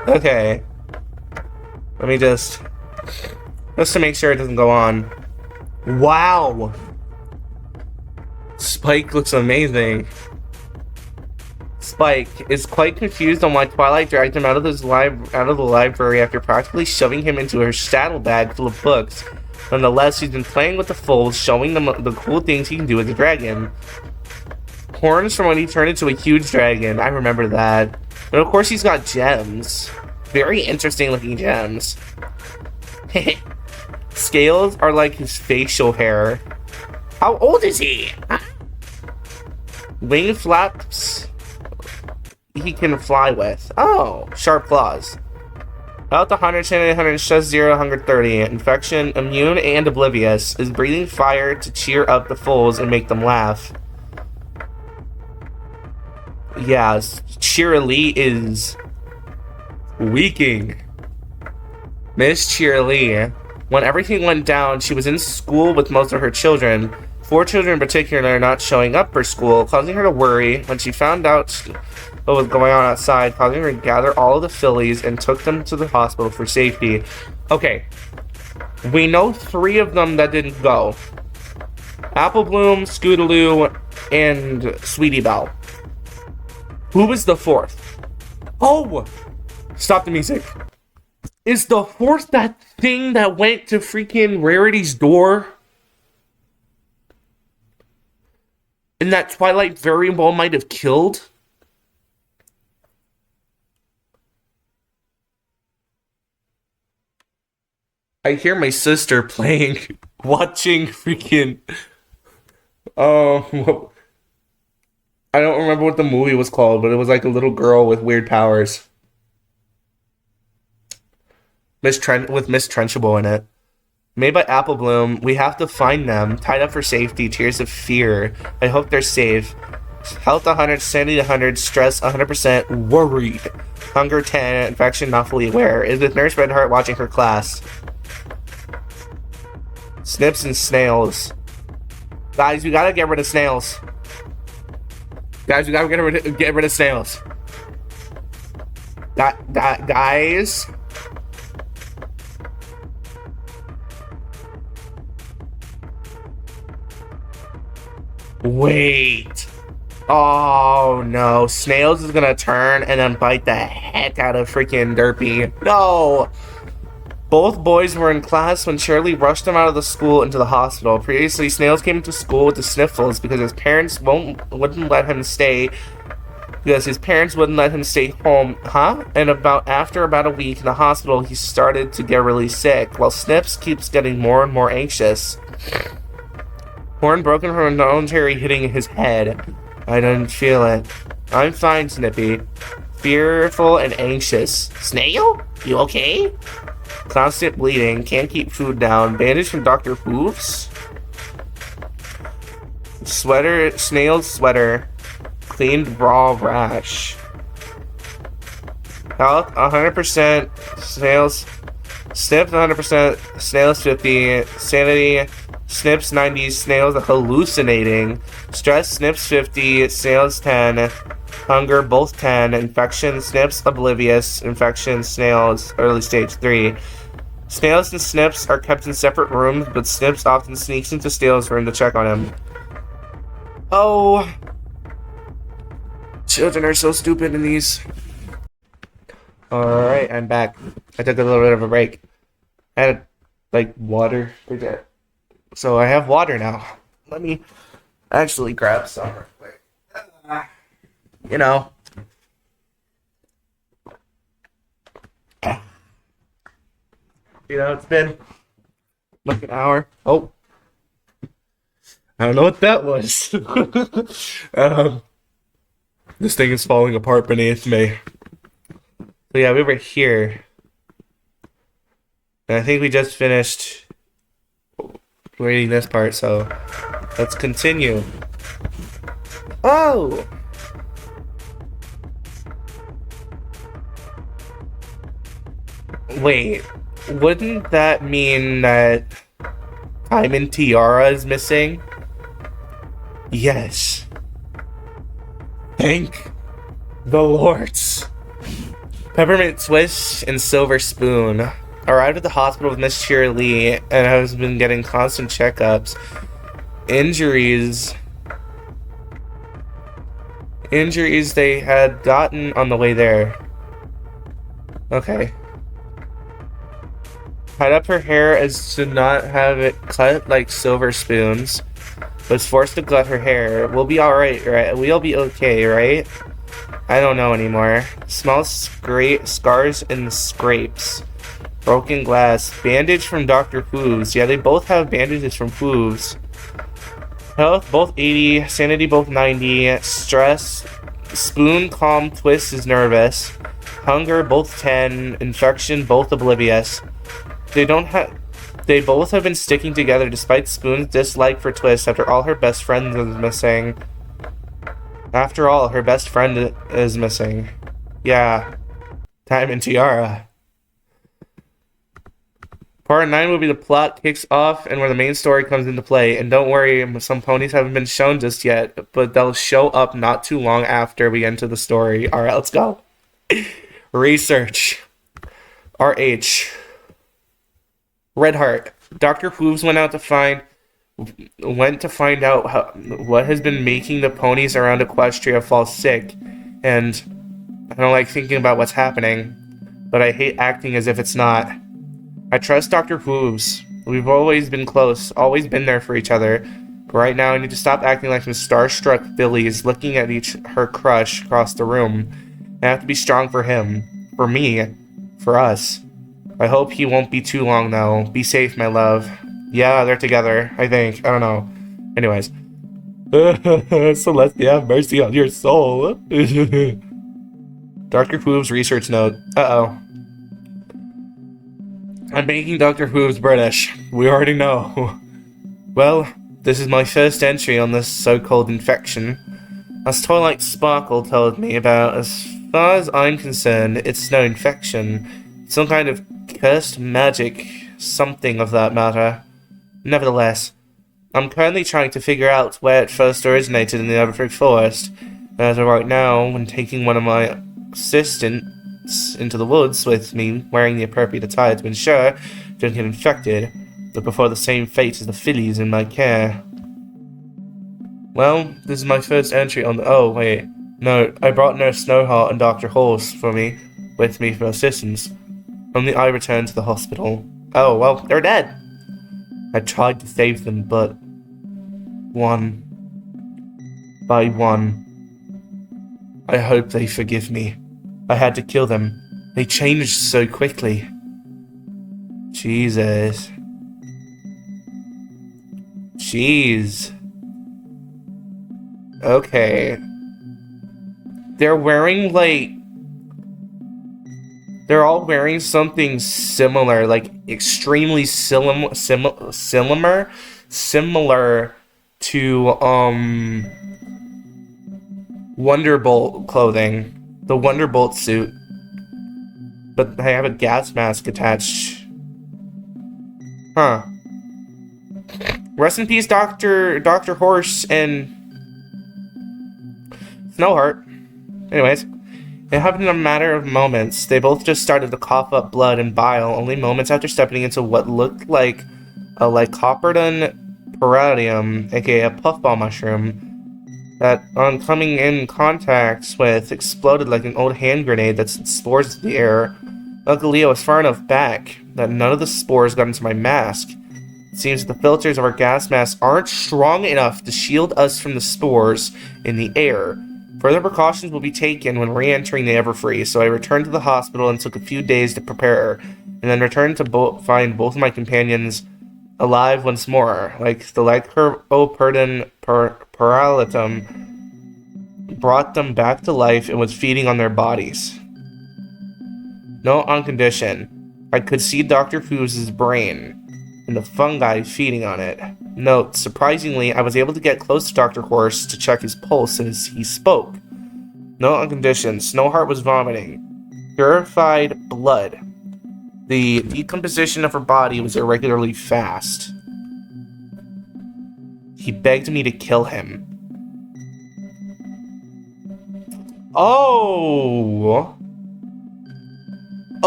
Okay. Let me just to make sure it doesn't go on. Wow. Spike looks amazing. Spike is quite confused on why Twilight dragged him out of the library after practically shoving him into her saddlebag full of books. Nonetheless, she's been playing with the foals, showing them the cool things he can do with the dragon. Horns from when he turned into a huge dragon. I remember that. But of course he's got gems. Very interesting looking gems. Scales are like his facial hair. How old is he? Wing flaps he can fly with. Oh, sharp claws. Health 100, sanity 100, stress 0, hunger 30. Infection, immune and oblivious. Is breathing fire to cheer up the fools and make them laugh. Yeah, Cheerilee is weaking. Miss Cheerilee. When everything went down, she was in school with most of her children. 4 children in particular are not showing up for school, causing her to worry. When she found out what was going on outside, causing her to gather all of the fillies and took them to the hospital for safety. Okay, we know 3 of them that didn't go. Apple Bloom, Scootaloo, and Sweetie Belle. Who was the 4th? Oh! Stop the music. Is the 4th that thing that went to freaking Rarity's door? And that Twilight very well might have killed? I hear my sister playing, watching freaking, I don't remember what the movie was called, but it was like a little girl with weird powers. With Miss Trunchbull in it. Made by Apple Bloom. We have to find them. Tied up for safety. Tears of fear. I hope they're safe. Health 100, sanity 100, stress 100%, worried. Hunger 10, infection not fully aware. Is with Nurse Redheart watching her class. Snips and snails. Guys, we gotta get rid of snails. Guys, we gotta get rid of snails. Guys. Wait. Oh no. Snails is gonna turn and then bite the heck out of freaking Derpy. No. Both boys were in class when Shirley rushed them out of the school into the hospital. Previously, Snails came to school with the sniffles because his parents wouldn't let him stay. Because his parents wouldn't let him stay home, And after about a week in the hospital, he started to get really sick, while Snips keeps getting more and more anxious. Horn broken from involuntary hitting his head. I didn't feel it. I'm fine, Snippy. Fearful and anxious. Snail? You okay? Constant bleeding. Can't keep food down. Bandage from Dr. Hooves. Sweater. Snail's sweater. Cleaned raw rash. Health 100%. Snails. Snips 100%. Snails 50. Sanity. Snips 90. Snails hallucinating. Stress. Snips 50. Snails 10. Hunger both 10. Infection. Snips oblivious. Infection. Snails early stage 3. Snails and Snips are kept in separate rooms, but Snips often sneaks into Snails' room to check on him. Oh. Children are so stupid in these. Alright, I'm back. I took a little bit of a break. I had, water. So I have water now. Let me actually grab some real quick. You know. It's been like an hour. Oh. I don't know what that was. This thing is falling apart beneath me. So yeah, we were here. And I think we just finished reading this part, so let's continue. Oh! Wait, wouldn't that mean that Diamond Tiara is missing? Yes. Thank the Lords. Peppermint Swish and Silver Spoon. Arrived at the hospital with Miss Shirley and has been getting constant checkups. Injuries they had gotten on the way there. Okay. Tied up her hair as to not have it cut like Silver Spoons. Was forced to cut her hair. We'll be alright, right? We'll be okay, right? I don't know anymore. Small scars and scrapes. Broken glass. Bandage from Dr. Hooves. Yeah, they both have bandages from Hooves. Health, both 80. Sanity, both 90. Stress. Spoon, calm. Twist is nervous. Hunger, both 10. Infection, both oblivious. They both have been sticking together despite Spoon's dislike for Twist after all her best friend is missing. After all, her best friend is missing. Yeah. Time and Tiara. Part 9 will be the plot kicks off and where the main story comes into play. And don't worry, some ponies haven't been shown just yet, but they'll show up not too long after we enter the story. Alright, let's go. Research. RH. Red Heart. Dr. Hooves went to find out what has been making the ponies around Equestria fall sick, and I don't like thinking about what's happening, but I hate acting as if it's not. I trust Dr. Hooves. We've always been close, always been there for each other, but right now I need to stop acting like some starstruck fillies looking at her crush across the room. I have to be strong for him, for me, for us. I hope he won't be too long, though. Be safe, my love. Yeah, they're together, I think. I don't know. Anyways. Celeste, have mercy on your soul. Dr. Hooves research note. Uh-oh. I'm making Dr. Hooves British. We already know. Well, this is my first entry on this so-called infection. As Twilight Sparkle told me about, as far as I'm concerned, it's no infection. Some kind of cursed magic, something of that matter. Nevertheless, I'm currently trying to figure out where it first originated in the Everfree Forest. As of right now, when taking one of my assistants into the woods with me, wearing the appropriate attire to ensure I don't get infected, but before the same fate as the fillies in my care. Well, this is my first entry on the— oh, wait. No, I brought Nurse Snowheart and Dr. Horse with me for assistance. Only I returned to the hospital. Oh, well, they're dead. I tried to save them, but one by one. I hope they forgive me. I had to kill them. They changed so quickly. Jesus. Jeez. Okay. They're wearing, like... they're all wearing something similar, like extremely similar to Wonderbolt clothing, the Wonderbolt suit, but they have a gas mask attached. Huh. Rest in peace, Dr. Horse and Snowheart. Anyways. It happened in a matter of moments. They both just started to cough up blood and bile, only moments after stepping into what looked like a Lycoperdon paradium, aka a puffball mushroom, that on coming in contact with exploded like an old hand grenade that sent spores into the air. Luckily, I was far enough back that none of the spores got into my mask. It seems that the filters of our gas mask aren't strong enough to shield us from the spores in the air. Further precautions will be taken when re-entering the Everfree, so I returned to the hospital and took a few days to prepare, and then returned to find both of my companions alive once more, like the Lycoperdon paralitum brought them back to life and was feeding on their bodies. Note on condition. I could see Dr. Hooves' brain, and the fungi feeding on it. Note, surprisingly, I was able to get close to Dr. Horse to check his pulse as he spoke. Note on condition. Snowheart was vomiting. Purified blood. The decomposition of her body was irregularly fast. He begged me to kill him. Oh!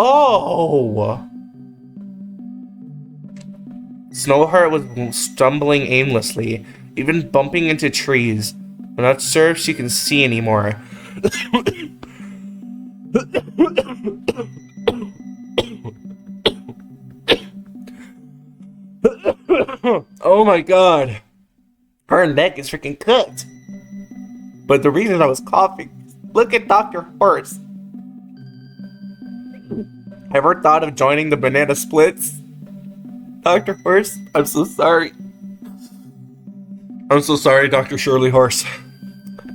Oh! Snowheart was stumbling aimlessly, even bumping into trees. I'm not sure if she can see anymore. Oh my god. Her neck is freaking cooked. But the reason I was coughing, look at Dr. Horse. Ever thought of joining the banana splits? Dr. Horse, I'm so sorry. I'm so sorry, Dr. Shirley Horse.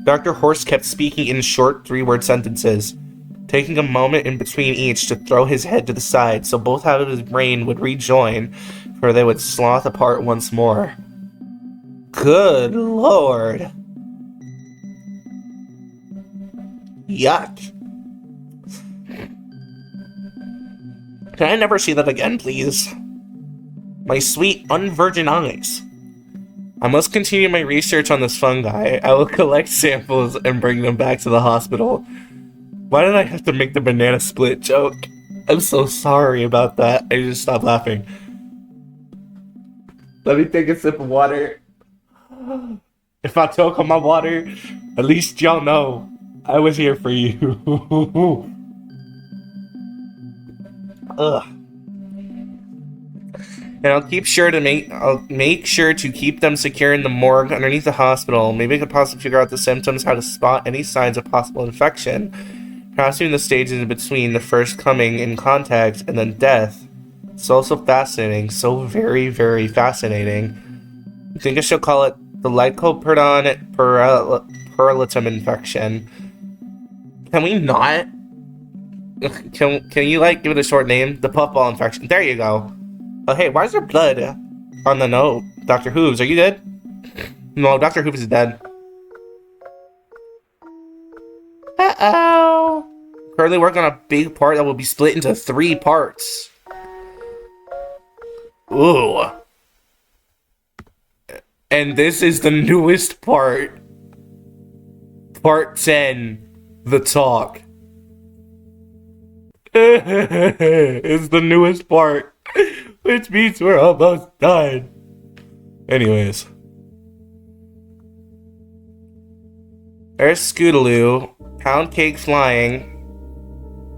Dr. Horse kept speaking in short 3-word sentences, taking a moment in between each to throw his head to the side so both halves of his brain would rejoin, for they would sloth apart once more. Good lord. Yuck. Can I never see that again, please? My sweet, unvirgin eyes. I must continue my research on this fungi. I will collect samples and bring them back to the hospital. Why did I have to make the banana split joke? I'm so sorry about that. I just stopped laughing. Let me take a sip of water. If I choke on my water, at least y'all know I was here for you. Ugh. And I'll make sure to keep them secure in the morgue underneath the hospital. Maybe I could possibly figure out the symptoms, how to spot any signs of possible infection. Perhaps even the stages in between the first coming in contact and then death. It's also fascinating. So very, very fascinating. I think I should call it the lycoperdon perlitum infection. Can we not? Can you like give it a short name? The puffball infection. There you go. Oh hey, why is there blood on the note? Dr. Hooves, are you good? No, Dr. Hooves is dead. Uh-oh. Currently working on a big part that will be split into 3 parts. Ooh. And this is the newest part. Part 10. The talk. It's the newest part. Which means we're almost done. Anyways. There's Scootaloo. Pound Cake flying.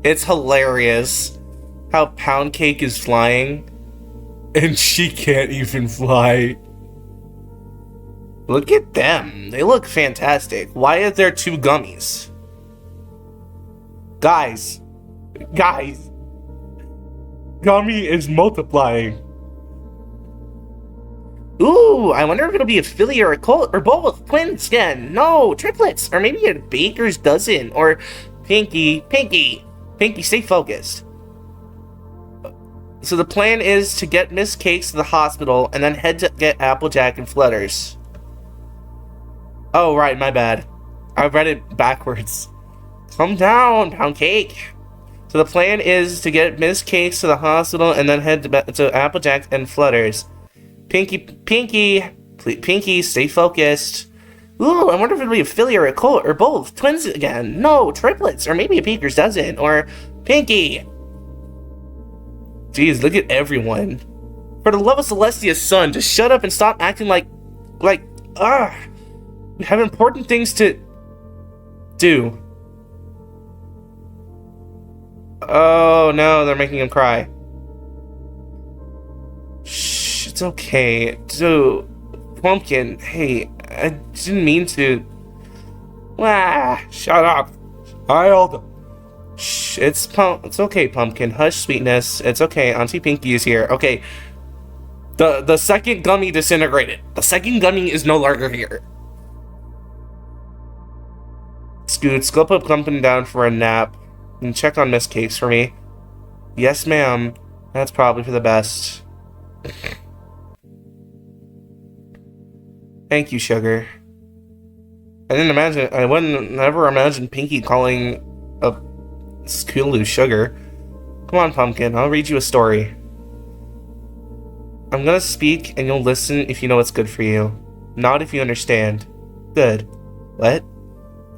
It's hilarious how Pound Cake is flying. And she can't even fly. Look at them. They look fantastic. Why is there 2 gummies? Guys. Gummy is multiplying. Ooh, I wonder if it'll be a filly or a colt or both. Twins again. No, triplets. Or maybe a baker's dozen. Or Pinky, stay focused. So the plan is to get Miss Cakes to the hospital and then head to get Applejack and Flutters. Oh, right, my bad. I read it backwards. Calm down, Pound Cake. So the plan is to get Miss Cakes to the hospital and then head to Applejack and Flutters. Pinky, stay focused. Ooh, I wonder if it'll be a filly or a colt or both. Twins again. No, triplets. Or maybe a baker's dozen. Or Pinky. Jeez, look at everyone. For the love of Celestia's son, just shut up and stop acting like, we have important things to do. Oh no, they're making him cry. Shh, it's okay. Dude, Pumpkin, hey, I didn't mean to. Shut up. Child. Shh, it's okay, Pumpkin. Hush, sweetness. It's okay. Auntie Pinky is here. Okay. The second gummy disintegrated. The second gummy is no longer here. Scoots, go put Pumpkin down for a nap. And check on Miss Cakes for me. Yes, ma'am. That's probably for the best. Thank you, Sugar. I wouldn't never imagine Pinky calling a Scootaloo Sugar. Come on, Pumpkin, I'll read you a story. I'm gonna speak and you'll listen if you know what's good for you. Not if you understand. Good. What?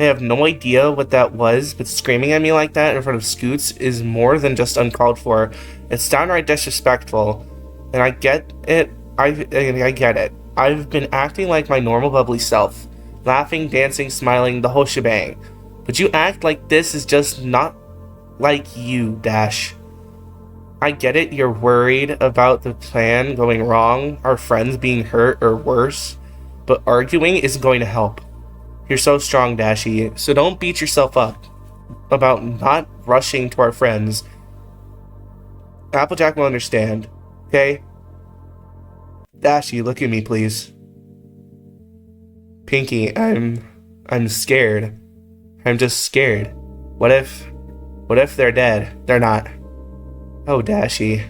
I have no idea what that was, but screaming at me like that in front of Scoots is more than just uncalled for. It's downright disrespectful. And I get it. I get it. I've been acting like my normal bubbly self. Laughing, dancing, smiling, the whole shebang. But you act like this is just not like you, Dash. I get it, you're worried about the plan going wrong, our friends being hurt or worse, but arguing isn't going to help. You're so strong, Dashy, so don't beat yourself up about not rushing to our friends. Applejack will understand, okay? Dashy, look at me, please. Pinky, I'm scared. I'm just scared. What if they're dead? They're not. Oh, Dashy.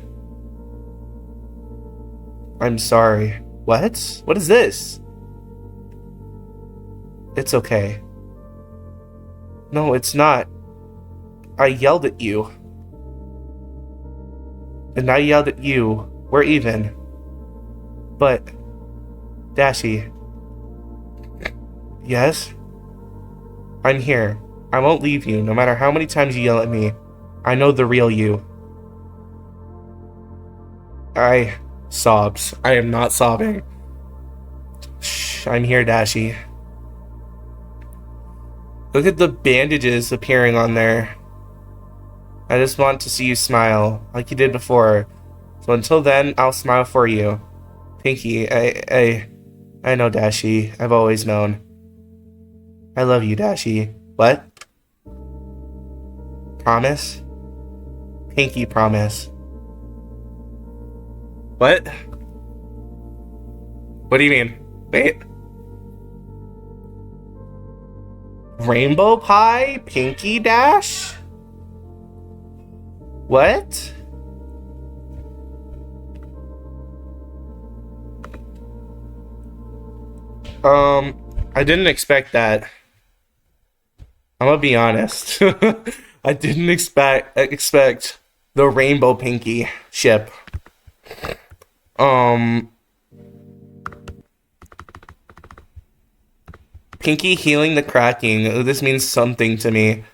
I'm sorry. What? What is this? It's okay. No, it's not. I yelled at you. And I yelled at you. We're even. But, Dashy. Yes? I'm here. I won't leave you, no matter how many times you yell at me. I know the real you. Sobs. I am not sobbing. Shh, I'm here, Dashy. Look at the bandages appearing on there. I just want to see you smile, like you did before. So until then, I'll smile for you. Pinky, I know, Dashy. I've always known. I love you, Dashy. What? Promise? Pinky, promise. What? What do you mean? Wait. Rainbow pie? Pinky Dash? What? I didn't expect that. I'm gonna be honest. I didn't expect the Rainbow Pinky ship. Pinky healing the cracking. Oh, this means something to me.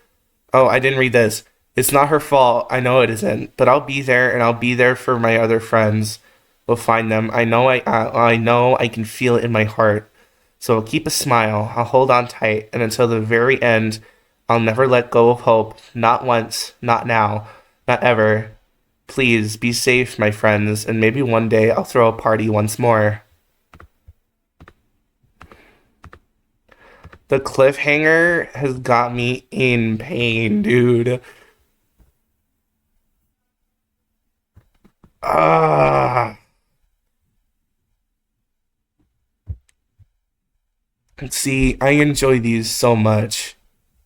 Oh, I didn't read this. It's not her fault. I know it isn't. But I'll be there, and I'll be there for my other friends. We'll find them. I know I know I can feel it in my heart. So keep a smile. I'll hold on tight, and until the very end, I'll never let go of hope. Not once. Not now. Not ever. Please be safe, my friends, and maybe one day I'll throw a party once more. The cliffhanger has got me in pain, dude. Ah. See, I enjoy these so much.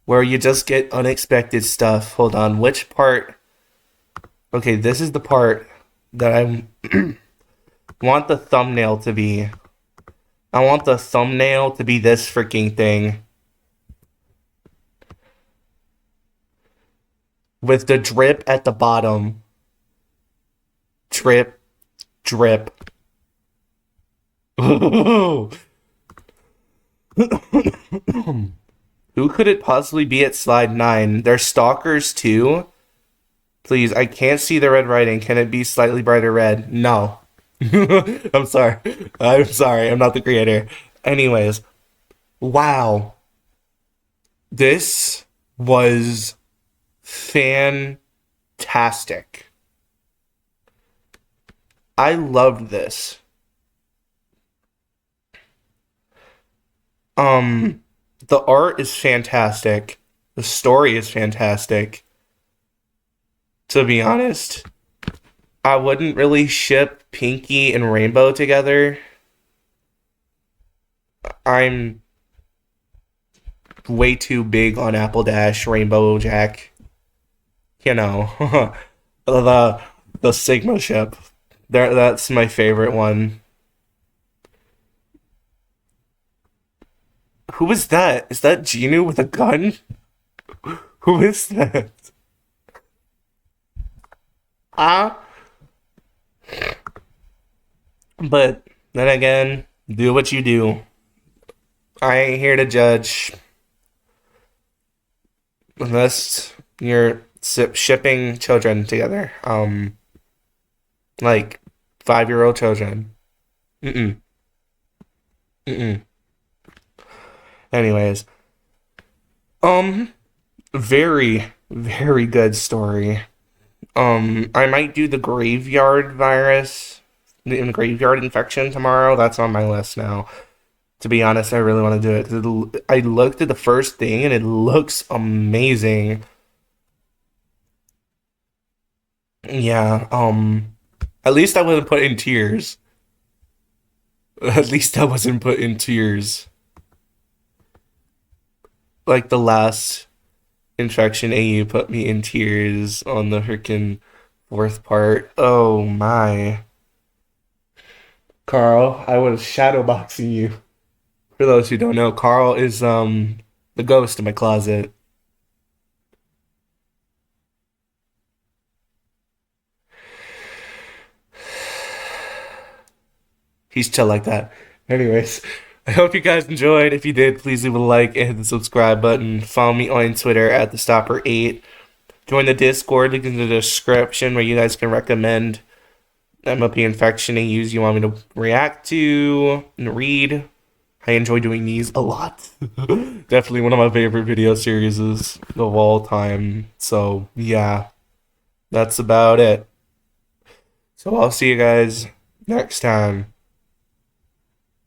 Where you just get unexpected stuff. Hold on, which part? Okay, this is the part that I want the thumbnail to be. I want the thumbnail to be this freaking thing. With the drip at the bottom. Drip. Drip. Who could it possibly be at slide 9? They're stalkers too? Please, I can't see the red writing. Can it be slightly brighter red? No. I'm sorry. I'm sorry. I'm not the creator. Anyways, wow. This was fantastic. I loved this. The art is fantastic. The story is fantastic. To be honest, I wouldn't really ship Pinky and Rainbow together. I'm way too big on Apple Dash, Rainbow Jack. You know, the Sigma ship. That's my favorite one. Who is that? Is that Genu with a gun? Who is that? Ah. But then again, do what you do. I ain't here to judge. unless you're shipping children together, like 5-year-old children. Mm-mm. Mm-mm. Anyways, um, very good story. I might do the graveyard virus, the graveyard infection tomorrow. That's on my list now. To be honest, I really want to do it because I looked at the first thing and it looks amazing. Yeah. At least I wasn't put in tears. At least I wasn't put in tears. Like the last infection AU put me in tears on the freaking fourth part. Oh my. Carl, I was shadowboxing you. For those who don't know, Carl is the ghost in my closet. He's chill like that. Anyways, I hope you guys enjoyed. If you did, please leave a like and hit the subscribe button. Follow me on Twitter at the Stopper8. Join the Discord, link in the description where you guys can recommend MLP infection AUs you want me to react to and read. I enjoy doing these a lot. Definitely one of my favorite video series of all time. So yeah, that's about it. So I'll see you guys next time.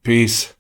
Peace.